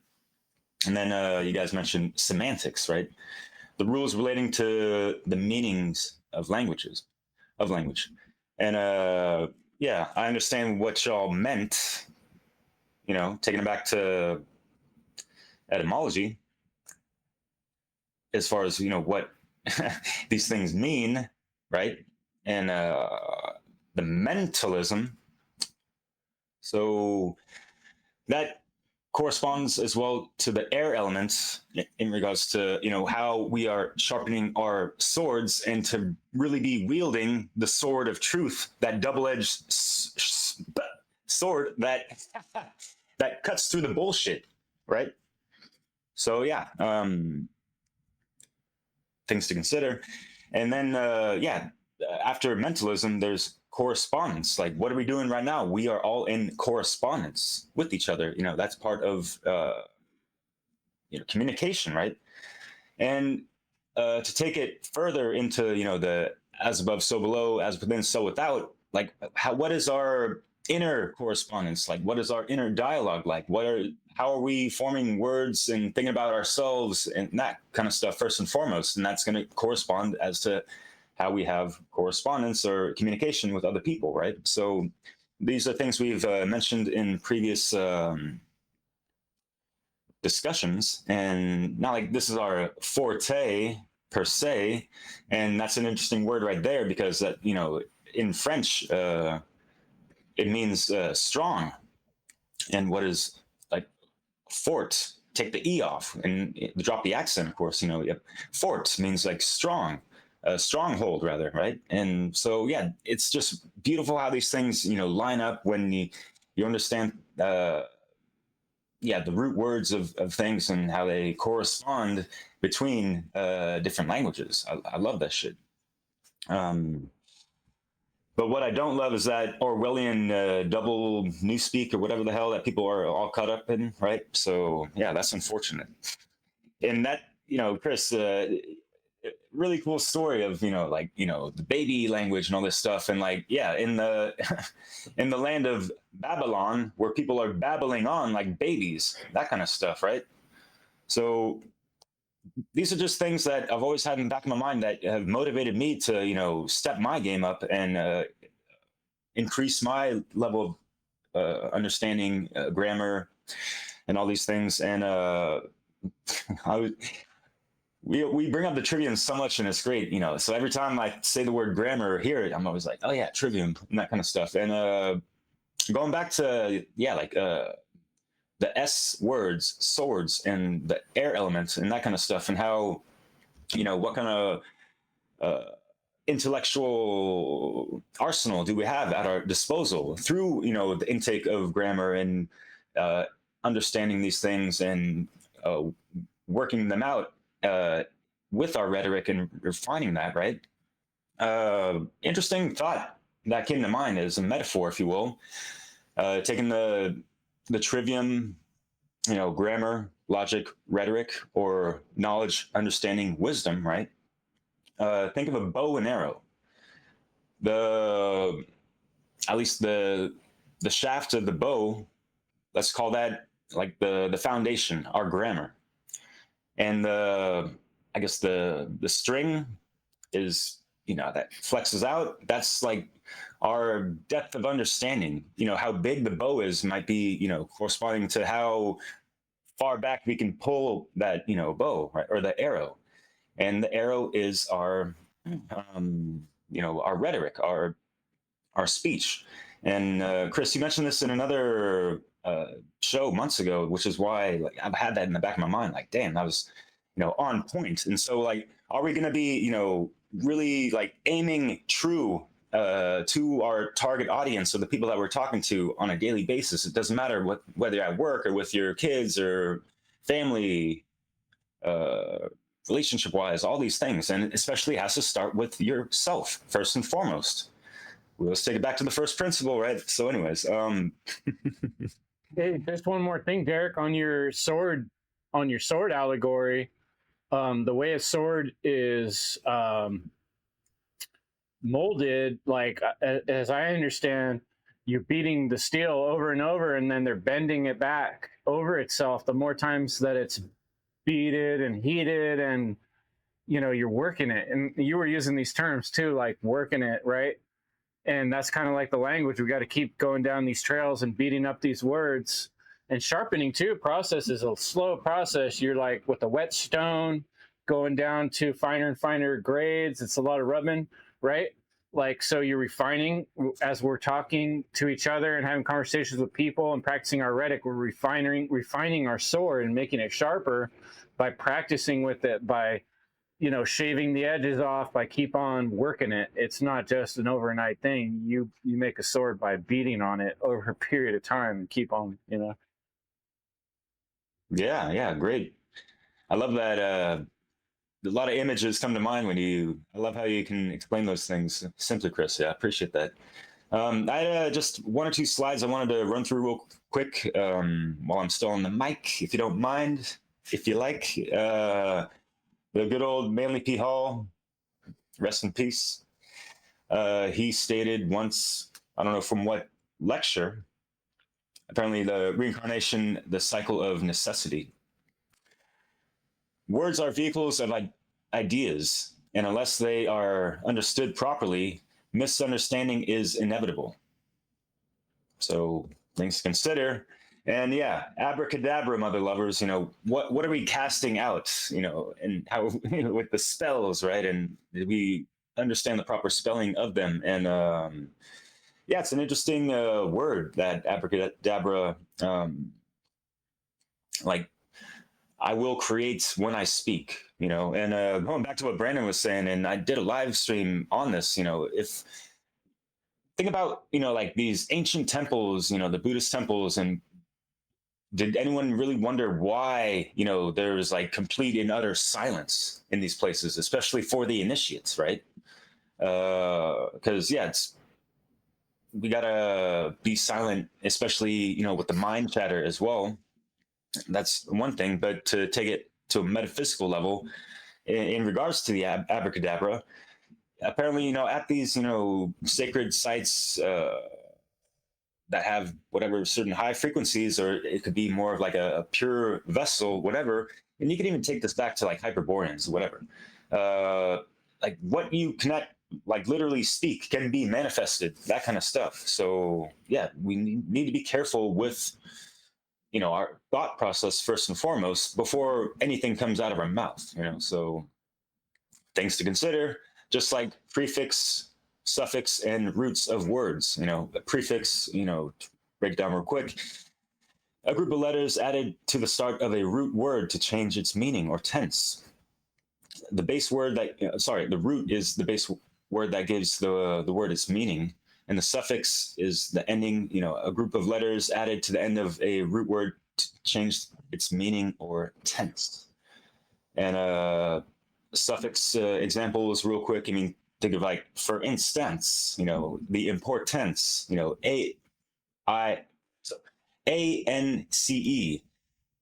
And then you guys mentioned semantics, right? The rules relating to the meanings of language. And I understand what y'all meant, taking it back to etymology, as far as, what these things mean, right? And the mentalism. So that corresponds as well to the air elements in regards to, how we are sharpening our swords and to really be wielding the sword of truth, that double-edged sword that that cuts through the bullshit, right? So yeah, things to consider. And then after mentalism, there's correspondence. Like, what are we doing right now? We are all in correspondence with each other. That's part of communication, right? And to take it further into the as above, so below, as within, so without. Like, what is our inner correspondence like? What is our inner dialogue like? How are we forming words and thinking about ourselves and that kind of stuff first and foremost? And that's going to correspond as to how we have correspondence or communication with other people, right? So these are things we've mentioned in previous discussions, and not like this is our forte per se. And that's an interesting word right there, because that, in French, it means strong. And what is like fort? Take the E off and drop the accent, of course. Fort means like strong. Stronghold, rather, right? And so it's just beautiful how these things line up when you understand the root words of things and how they correspond between different languages. I love that shit. But what I don't love is that Orwellian double newspeak or whatever the hell that people are all caught up in, right? So that's unfortunate. And that, Chris, really cool story of the baby language and all this stuff, and in the in the land of Babylon, where people are babbling on like babies, that kind of stuff, right? So these are just things that I've always had in the back of my mind that have motivated me to step my game up and increase my level of understanding grammar and all these things. And we bring up the trivium so much, and it's great, so every time I say the word grammar or hear it, I'm always like, oh yeah, trivium and that kind of stuff. And going back to the S words, swords, and the air elements and that kind of stuff, and how what kind of intellectual arsenal do we have at our disposal through the intake of grammar and understanding these things and working them out with our rhetoric and refining that, right? Interesting thought that came to mind is a metaphor, if you will, taking the trivium, grammar, logic, rhetoric, or knowledge, understanding, wisdom, right? Think of a bow and arrow. At least the shaft of the bow, let's call that like the foundation, our grammar. And I guess the string is that flexes out, that's like our depth of understanding. How big the bow is might be, corresponding to how far back we can pull that, bow, right? Or the arrow. And the arrow is our, our rhetoric, our speech. And Chris, you mentioned this in another show months ago, which is why like I've had that in the back of my mind. Like, damn, that was, on point. And so, like, are we going to be, really like aiming true to our target audience or the people that we're talking to on a daily basis? It doesn't matter whether you're at work or with your kids or family, relationship wise, all these things. And especially has to start with yourself first and foremost. Let's take it back to the first principle, right? So anyways, Hey, just one more thing, Derek, on your sword allegory. The way a sword is molded, like as I understand, you're beating the steel over and over, and then they're bending it back over itself. The more times that it's beaten and heated, and you're working it. And you were using these terms too, like working it, right? And that's kind of like the language. We got to keep going down these trails and beating up these words. And sharpening too, process is a slow process. You're like with a whetstone going down to finer and finer grades. It's a lot of rubbing, right? Like, so you're refining as we're talking to each other and having conversations with people and practicing our rhetoric. We're refining our sword and making it sharper by practicing with it, by shaving the edges off, by keep on working it. It's not just an overnight thing. You make a sword by beating on it over a period of time and keep on, Yeah, great. I love that. A lot of images come to mind I love how you can explain those things simply, Chris. Yeah, I appreciate that. I had just one or two slides I wanted to run through real quick while I'm still on the mic, if you don't mind, if you like. The good old Manly P. Hall, rest in peace. He stated once, I don't know from what lecture, apparently the reincarnation, the cycle of necessity. Words are vehicles of ideas, and unless they are understood properly, misunderstanding is inevitable. So things to consider. And yeah, abracadabra, mother lovers, what are we casting out, and how, with the spells, right? And we understand the proper spelling of them. And yeah, it's an interesting word, that abracadabra, like, I will create when I speak, and going back to what Brandon was saying, and I did a live stream on this, if think about, like these ancient temples, the Buddhist temples, and did anyone really wonder why, there's like complete and utter silence in these places, especially for the initiates, right? Because we gotta be silent, especially, with the mind chatter as well. That's one thing, but to take it to a metaphysical level, in regards to the abracadabra, apparently, at these, sacred sites that have whatever certain high frequencies, or it could be more of like a pure vessel, whatever. And you can even take this back to like Hyperboreans, whatever. Like what you connect, like literally speak, can be manifested, that kind of stuff. So yeah, we need to be careful with, our thought process first and foremost before anything comes out of our mouth, so things to consider, just like prefix, suffix, and roots of words. A prefix, break it down real quick. A group of letters added to the start of a root word to change its meaning or tense. The base word the root is the base word that gives the word its meaning. And the suffix is the ending, a group of letters added to the end of a root word to change its meaning or tense. And suffix examples real quick. I mean, think of like, for instance, the importance, ANCE,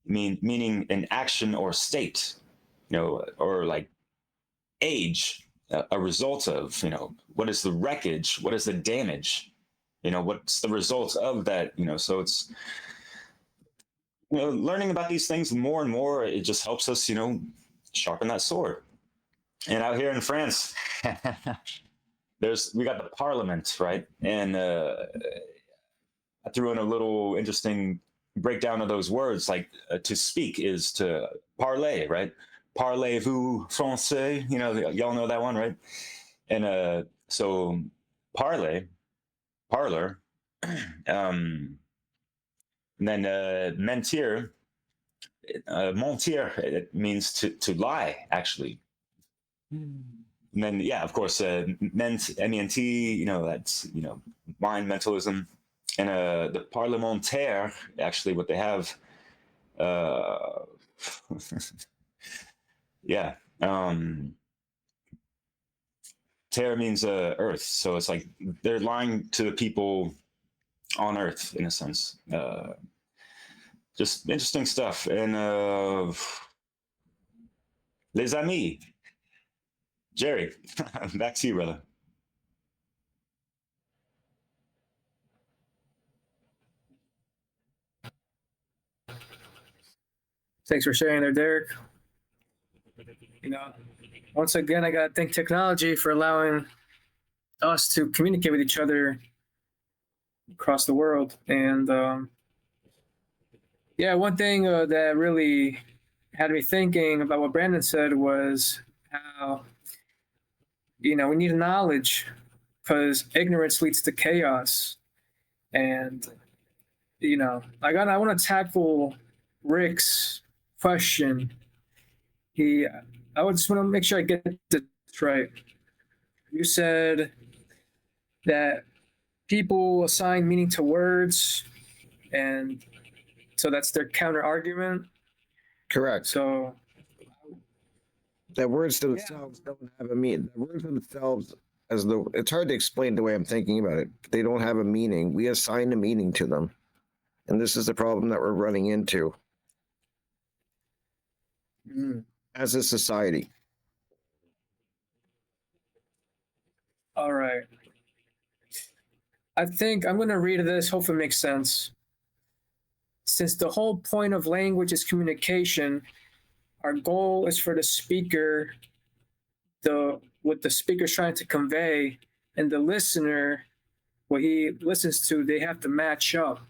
meaning an action or state, or like age, a result of, what is the wreckage? What is the damage? What's the result of that? So it's, learning about these things more and more, it just helps us, sharpen that sword. And out here in France, we got the Parliament, right? And I threw in a little interesting breakdown of those words. Like to speak is to parler, right? Parlez-vous français? You know, y'all know that one, right? And so parlor, and then mentir, mentir, it means to lie, actually. And then, yeah, of course, M-E-N-T, you know, that's, you know, mind mentalism. And the parlementaire, actually, what they have, uh, yeah, terre means earth. So it's like they're lying to the people on earth, in a sense. Just interesting stuff. And les amis, Jerry, back to you, brother. Thanks for sharing there, Derek. You know, once again, I got to thank technology for allowing us to communicate with each other across the world. And yeah, one thing that really had me thinking about what Brandon said was how, you know, we need knowledge because ignorance leads to chaos. And, you know, I want to tackle Rick's question. I would just want to make sure I get this right. You said that people assign meaning to words, and so that's their counter argument. Correct. So That words themselves don't have a meaning. The words themselves, it's hard to explain the way I'm thinking about it. They don't have a meaning. We assign a meaning to them, and this is the problem that we're running into as a society. all right. I think I'm going to read this. Hopefully, it makes sense. Since the whole point of language is communication, our goal is for the speaker, what the speaker's trying to convey, and the listener, what he listens to, they have to match up.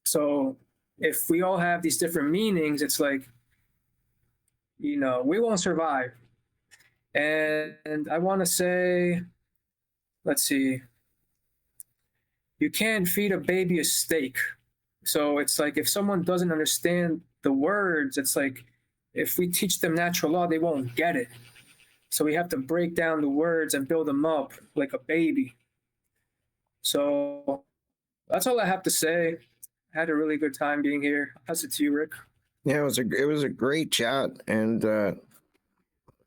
So if we all have these different meanings, it's like, you know, we won't survive. And I want to say, let's see, you can't feed a baby a steak. So it's like if someone doesn't understand the words, it's like if we teach them natural law, they won't get it. So we have to break down the words and build them up like a baby. So that's all I have to say. I had a really good time being here. I'll pass it to you, Rick. Yeah, it was a great chat, and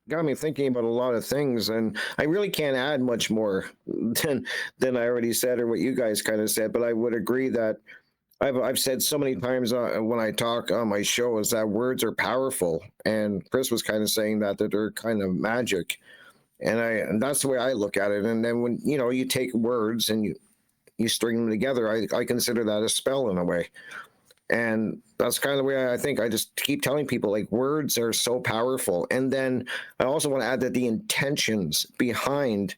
got me thinking about a lot of things. And I really can't add much more than I already said or what you guys kind of said. But I would agree that I've said so many times when I talk on my show is that words are powerful, and Chris was kind of saying that they're kind of magic, and that's the way I look at it. And then when you take words and you string them together, I consider that a spell in a way. And that's kind of the way I think. I just keep telling people, like, words are so powerful. And then I also want to add that the intentions behind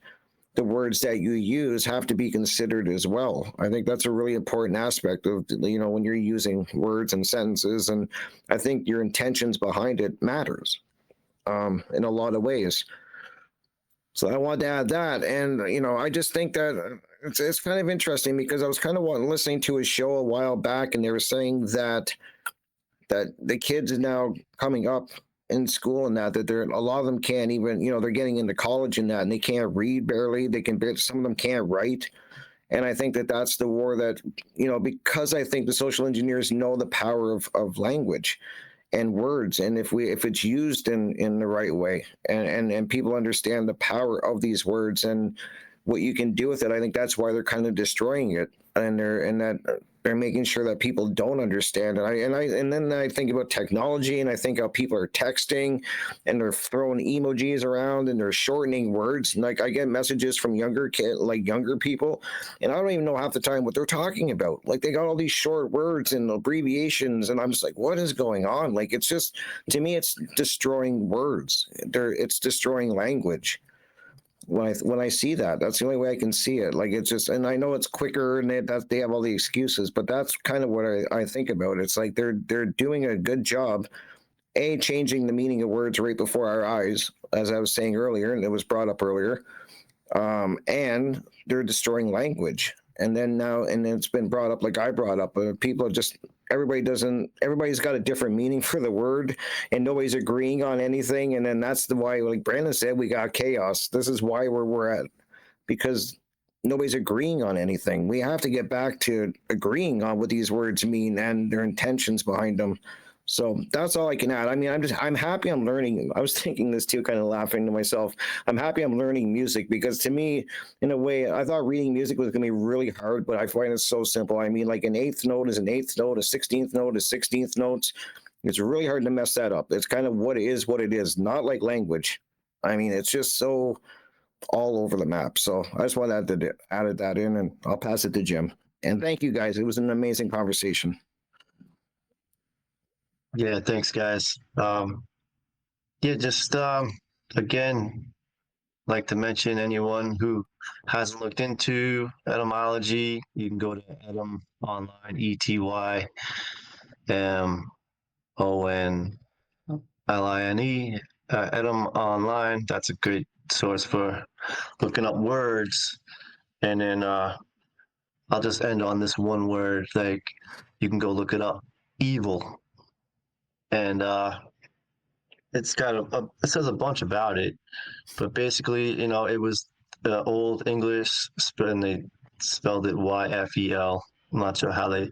the words that you use have to be considered as well. I think that's a really important aspect of, when you're using words and sentences. And I think your intentions behind it matters in a lot of ways. So I wanted to add that. And, I just think that it's kind of interesting because I was kind of listening to a show a while back, and they were saying that the kids are now coming up in school and that a lot of them can't even, they're getting into college and that, and they can't read barely. Some of them can't write. And I think that that's the war that, because I think the social engineers know the power of language and words. And if it's used in the right way and people understand the power of these words and what you can do with it, I think that's why they're kind of destroying it. And that they're making sure that people don't understand. And then I think about technology, and I think how people are texting and they're throwing emojis around and they're shortening words. Like I get messages from younger people, and I don't even know half the time what they're talking about. Like they got all these short words and abbreviations, and I'm just like, what is going on? Like it's just, to me, it's destroying words. It's destroying language. When I see that, that's the only way I can see it. Like it's just, and I know it's quicker, and they have all the excuses, but that's kind of what I think about. It's like they're doing a good job, changing the meaning of words right before our eyes, as I was saying earlier, and it was brought up earlier, and they're destroying language. And then it's been brought up, like I brought up, people just, everybody's got a different meaning for the word, and nobody's agreeing on anything. And then that's why, like Brandon said, we got chaos. This is why we're at, because nobody's agreeing on anything. We have to get back to agreeing on what these words mean and their intentions behind them. So that's all I can add. I mean, I'm happy I'm learning. I was thinking this too, kind of laughing to myself. I'm happy I'm learning music, because to me, in a way, I thought reading music was going to be really hard, but I find it so simple. I mean, like an eighth note is an eighth note, a 16th note is 16th notes. It's really hard to mess that up. It's kind of what it is, not like language. I mean, it's just so all over the map. So I just wanted to add that in, and I'll pass it to Jim. And thank you guys. It was an amazing conversation. Yeah, thanks, guys. Yeah, just again, like to mention anyone who hasn't looked into etymology, you can go to Etym Online, ETYMONLINE, Etym Online. That's a great source for looking up words. And then I'll just end on this one word. Like you can go look it up, evil. And it's got it says a bunch about it, but basically, it was the old English, and they spelled it YFEL. I'm not sure how they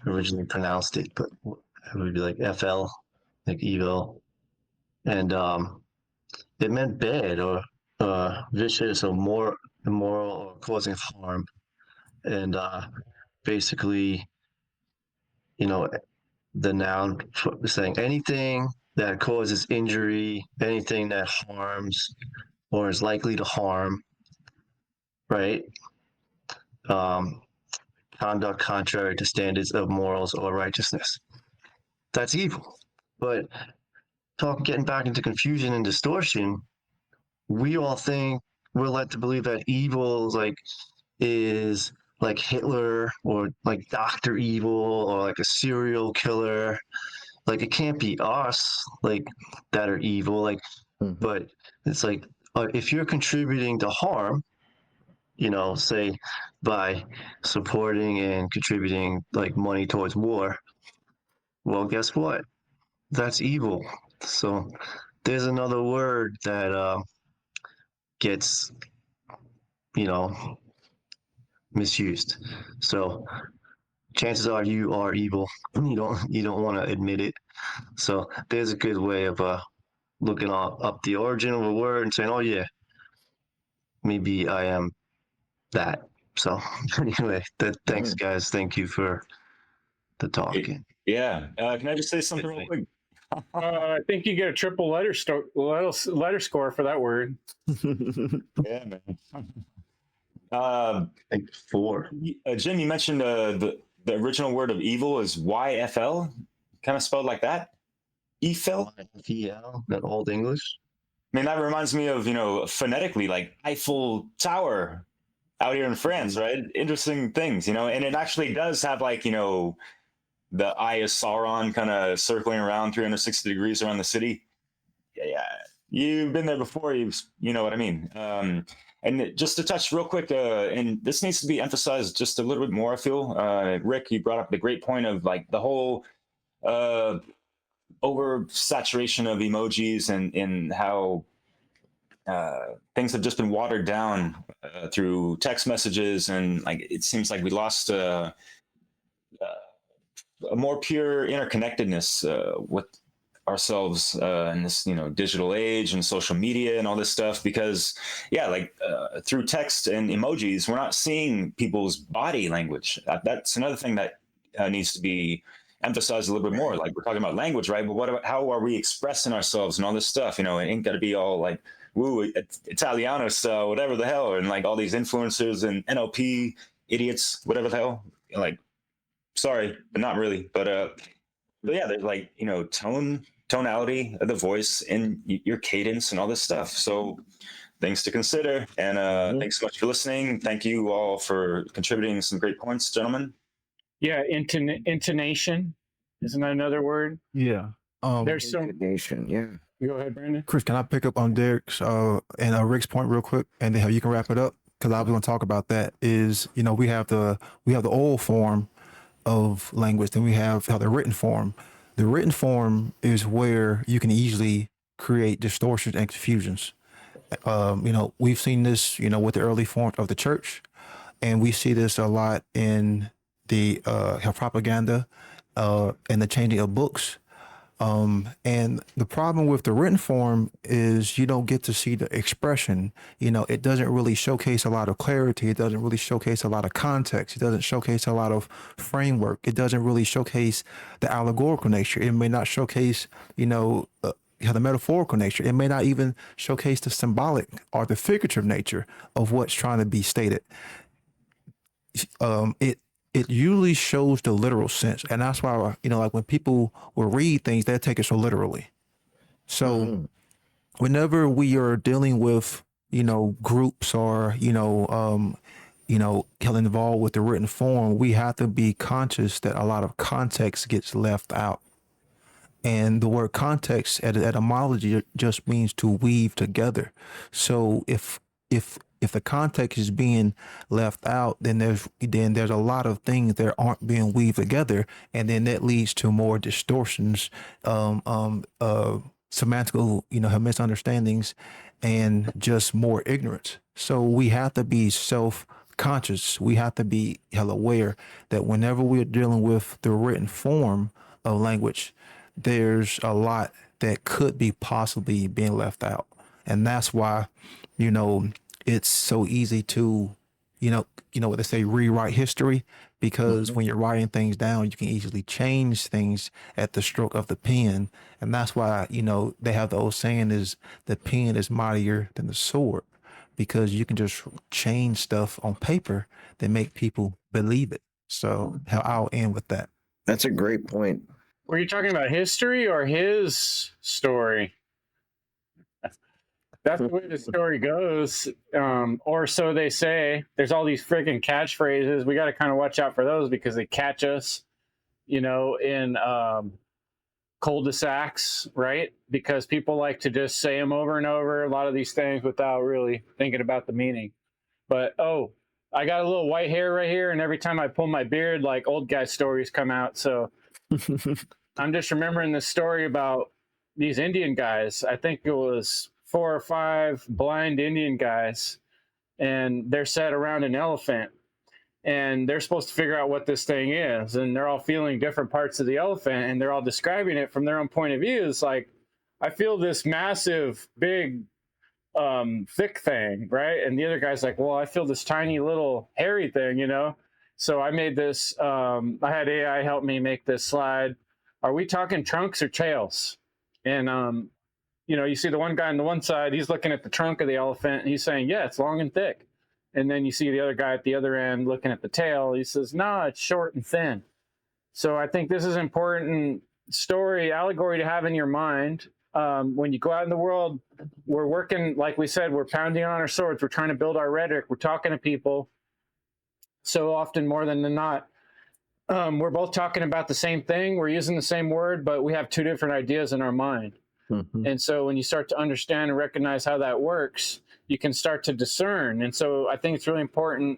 originally pronounced it, but it would be like FL, like evil. And it meant bad or vicious or more immoral or causing harm. And basically, the noun saying anything that causes injury, anything that harms or is likely to harm, right? Conduct contrary to standards of morals or righteousness. That's evil. But getting back into confusion and distortion, we all think we're led to believe that evil is like Hitler or like Dr. Evil or like a serial killer. Like it can't be us like that are evil. Like, but it's like if you're contributing to harm, say by supporting and contributing like money towards war, well, guess what? That's evil. So there's another word that gets, misused. So chances are you are evil. You don't want to admit it. So there's a good way of looking up the origin of a word and saying, oh yeah, maybe I am that. So anyway, thanks guys. Thank you for the talking. Yeah. Can I just say something real quick? I think you get a triple letter score for that word. Yeah, man. Like 4. Jim, you mentioned the original word of evil is YFL, kind of spelled like that. Eiffel? YFEL, that old English. I mean, that reminds me of, phonetically, like Eiffel Tower out here in France, right? Interesting things, and it actually does have like, the Eye of Sauron kind of circling around 360 degrees around the city. Yeah, you've been there before. You know what I mean. And just to touch real quick, and this needs to be emphasized just a little bit more, I feel. Rick, you brought up the great point of like the whole oversaturation of emojis and how things have just been watered down through text messages, and like it seems like we lost a more pure interconnectedness with ourselves in this digital age and social media and all this stuff, because through text and emojis we're not seeing people's body language. That's another thing that needs to be emphasized a little bit more. Like we're talking about language, right? But what about how are we expressing ourselves and all this stuff? It ain't got to be all like woo Italiano style, whatever the hell, and like all these influencers and NLP idiots, whatever the hell. Like, sorry, but not really. But yeah, there's like tonality of the voice and your cadence and all this stuff. So things to consider. And thanks so much for listening. Thank you all for contributing some great points, gentlemen. Yeah, intonation isn't that another word? Yeah. There's some. Nation, yeah. Go ahead, Brandon. Chris, can I pick up on Derek's and Rick's point real quick, and then how you can wrap it up? Because I was going to talk about that. Is we have the oral form of language, then we have the written form. The written form is where you can easily create distortions and confusions. We've seen this, with the early forms of the church, and we see this a lot in the propaganda and the changing of books. And the problem with the written form is you don't get to see the expression. It doesn't really showcase a lot of clarity. It doesn't really showcase a lot of context. It doesn't showcase a lot of framework. It doesn't really showcase the allegorical nature. It may not showcase, the metaphorical nature. It may not even showcase the symbolic or the figurative nature of what's trying to be stated. It usually shows the literal sense. And that's why, like when people will read things, they take it so literally. So whenever we are dealing with, groups or, getting involved with the written form, we have to be conscious that a lot of context gets left out. And the word context at etymology just means to weave together. So if the context is being left out, then there's a lot of things that aren't being weaved together, and then that leads to more distortions, semantical, misunderstandings, and just more ignorance. So we have to be self-conscious. We have to be hell aware that whenever we're dealing with the written form of language, there's a lot that could be possibly being left out, and that's why, it's so easy to, what they say, rewrite history, because when you're writing things down, you can easily change things at the stroke of the pen. And that's why, they have the old saying is the pen is mightier than the sword, because you can just change stuff on paper that make people believe it. So I'll end with that. That's a great point. Were you talking about history or his story? That's the way the story goes. Or so they say. There's all these freaking catchphrases. We got to kind of watch out for those because they catch us, in cul-de-sacs, right? Because people like to just say them over and over, a lot of these things without really thinking about the meaning. But, I got a little white hair right here, and every time I pull my beard, like old guy stories come out. So I'm just remembering this story about these Indian guys. I think it was 4 or 5 blind Indian guys, and they're set around an elephant, and they're supposed to figure out what this thing is, and they're all feeling different parts of the elephant, and they're all describing it from their own point of view. It's like, I feel this massive, big, thick thing, right? And the other guy's like, well, I feel this tiny little hairy thing, So I made this, I had AI help me make this slide. Are we talking trunks or tails? And, you see the one guy on the one side, he's looking at the trunk of the elephant, and he's saying, yeah, it's long and thick. And then you see the other guy at the other end looking at the tail. He says, no, it's short and thin. So I think this is an important allegory to have in your mind. When you go out in the world, we're working, like we said, we're pounding on our swords. We're trying to build our rhetoric. We're talking to people. So often, more than not, we're both talking about the same thing. We're using the same word, but we have 2 different ideas in our mind. And so when you start to understand and recognize how that works, you can start to discern. And so I think it's really important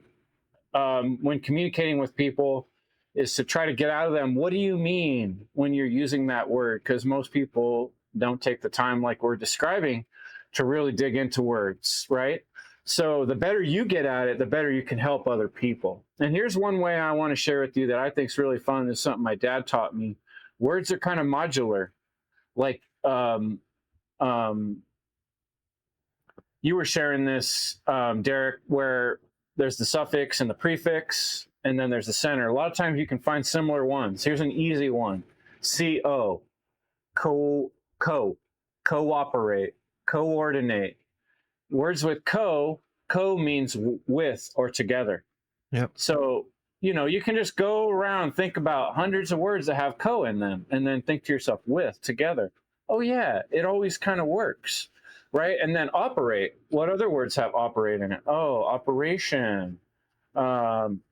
when communicating with people is to try to get out of them, what do you mean when you're using that word? Because most people don't take the time, like we're describing, to really dig into words, right? So the better you get at it, the better you can help other people. And here's one way I want to share with you that I think is really fun. Is something my dad taught me. Words are kind of modular. Like you were sharing this, Derek, where there's the suffix and the prefix, and then there's the center. A lot of times you can find similar ones. Here's an easy one. CO, cooperate, coordinate. Words with co means with or together. Yep. So, you can just go around, think about hundreds of words that have co in them, and then think to yourself, with, together. Oh yeah, it always kind of works, right? And then operate. What other words have operate in it? Oh, operation, opera.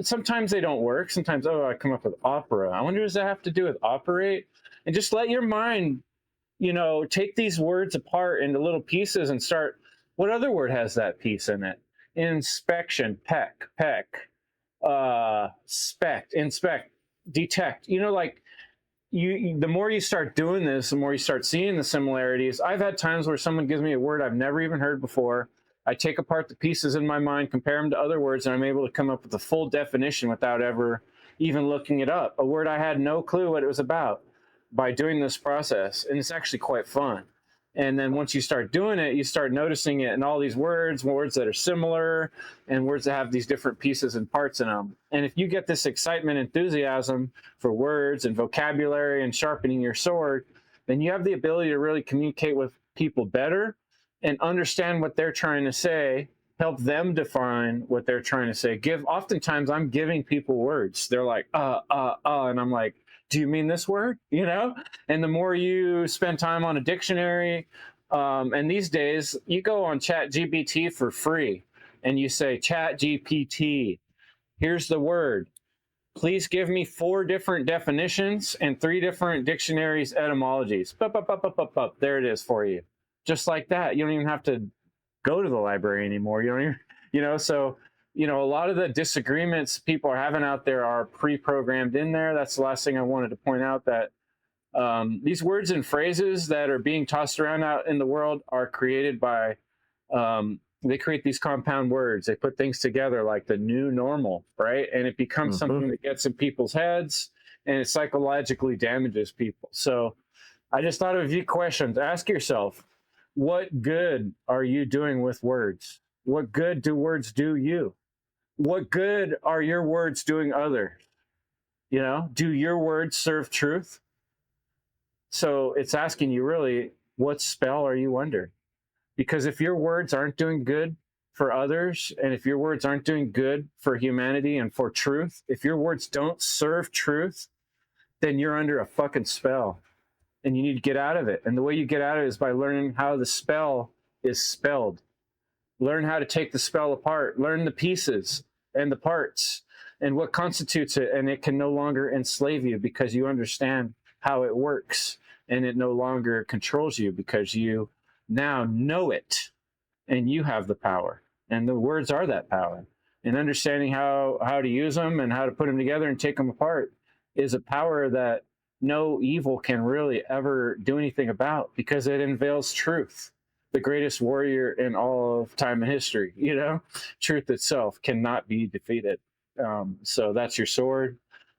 Sometimes they don't work. Sometimes, I come up with opera. I wonder, does that have to do with operate? And just let your mind, take these words apart into little pieces and start, what other word has that piece in it? Inspection, peck, inspect, detect. The more you start doing this, the more you start seeing the similarities. I've had times where someone gives me a word I've never even heard before. I take apart the pieces in my mind, compare them to other words, and I'm able to come up with a full definition without ever even looking it up. A word I had no clue what it was about by doing this process. And it's actually quite fun. And then once you start doing it, you start noticing it in all these words that are similar, and words that have these different pieces and parts in them. And if you get this excitement, enthusiasm for words and vocabulary and sharpening your sword, then you have the ability to really communicate with people better and understand what they're trying to say, help them define what they're trying to say. Oftentimes I'm giving people words. They're like, and I'm like, do you mean this word? And the more you spend time on a dictionary, and these days you go on ChatGPT for free and you say, ChatGPT, here's the word. Please give me 4 different definitions and 3 different dictionaries etymologies. There it is for you. Just like that. You don't even have to go to the library anymore. You don't even, so a lot of the disagreements people are having out there are pre-programmed in there. That's the last thing I wanted to point out, that these words and phrases that are being tossed around out in the world are created by, they create these compound words. They put things together like the new normal, right? And it becomes something that gets in people's heads, and it psychologically damages people. So I just thought of a few questions. Ask yourself, what good are you doing with words? What good do words do you? What good are your words doing others? Do your words serve truth? So it's asking you really, what spell are you under? Because if your words aren't doing good for others, and if your words aren't doing good for humanity and for truth, if your words don't serve truth, then you're under a fucking spell, and you need to get out of it. And the way you get out of it is by learning how the spell is spelled. Learn how to take the spell apart. Learn the pieces and the parts and what constitutes it, and it can no longer enslave you because you understand how it works, and it no longer controls you because you now know it, and you have the power, and the words are that power. And understanding how to use them and how to put them together and take them apart is a power that no evil can really ever do anything about, because it unveils truth. The greatest warrior in all of time and history, truth itself cannot be defeated. So that's your sword,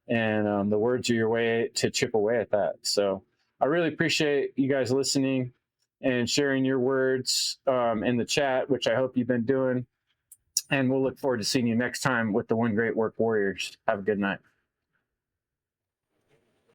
and the words are your way to chip away at that. So I really appreciate you guys listening and sharing your words in the chat, which I hope you've been doing. And we'll look forward to seeing you next time with the One Great Work Warriors. Have a good night.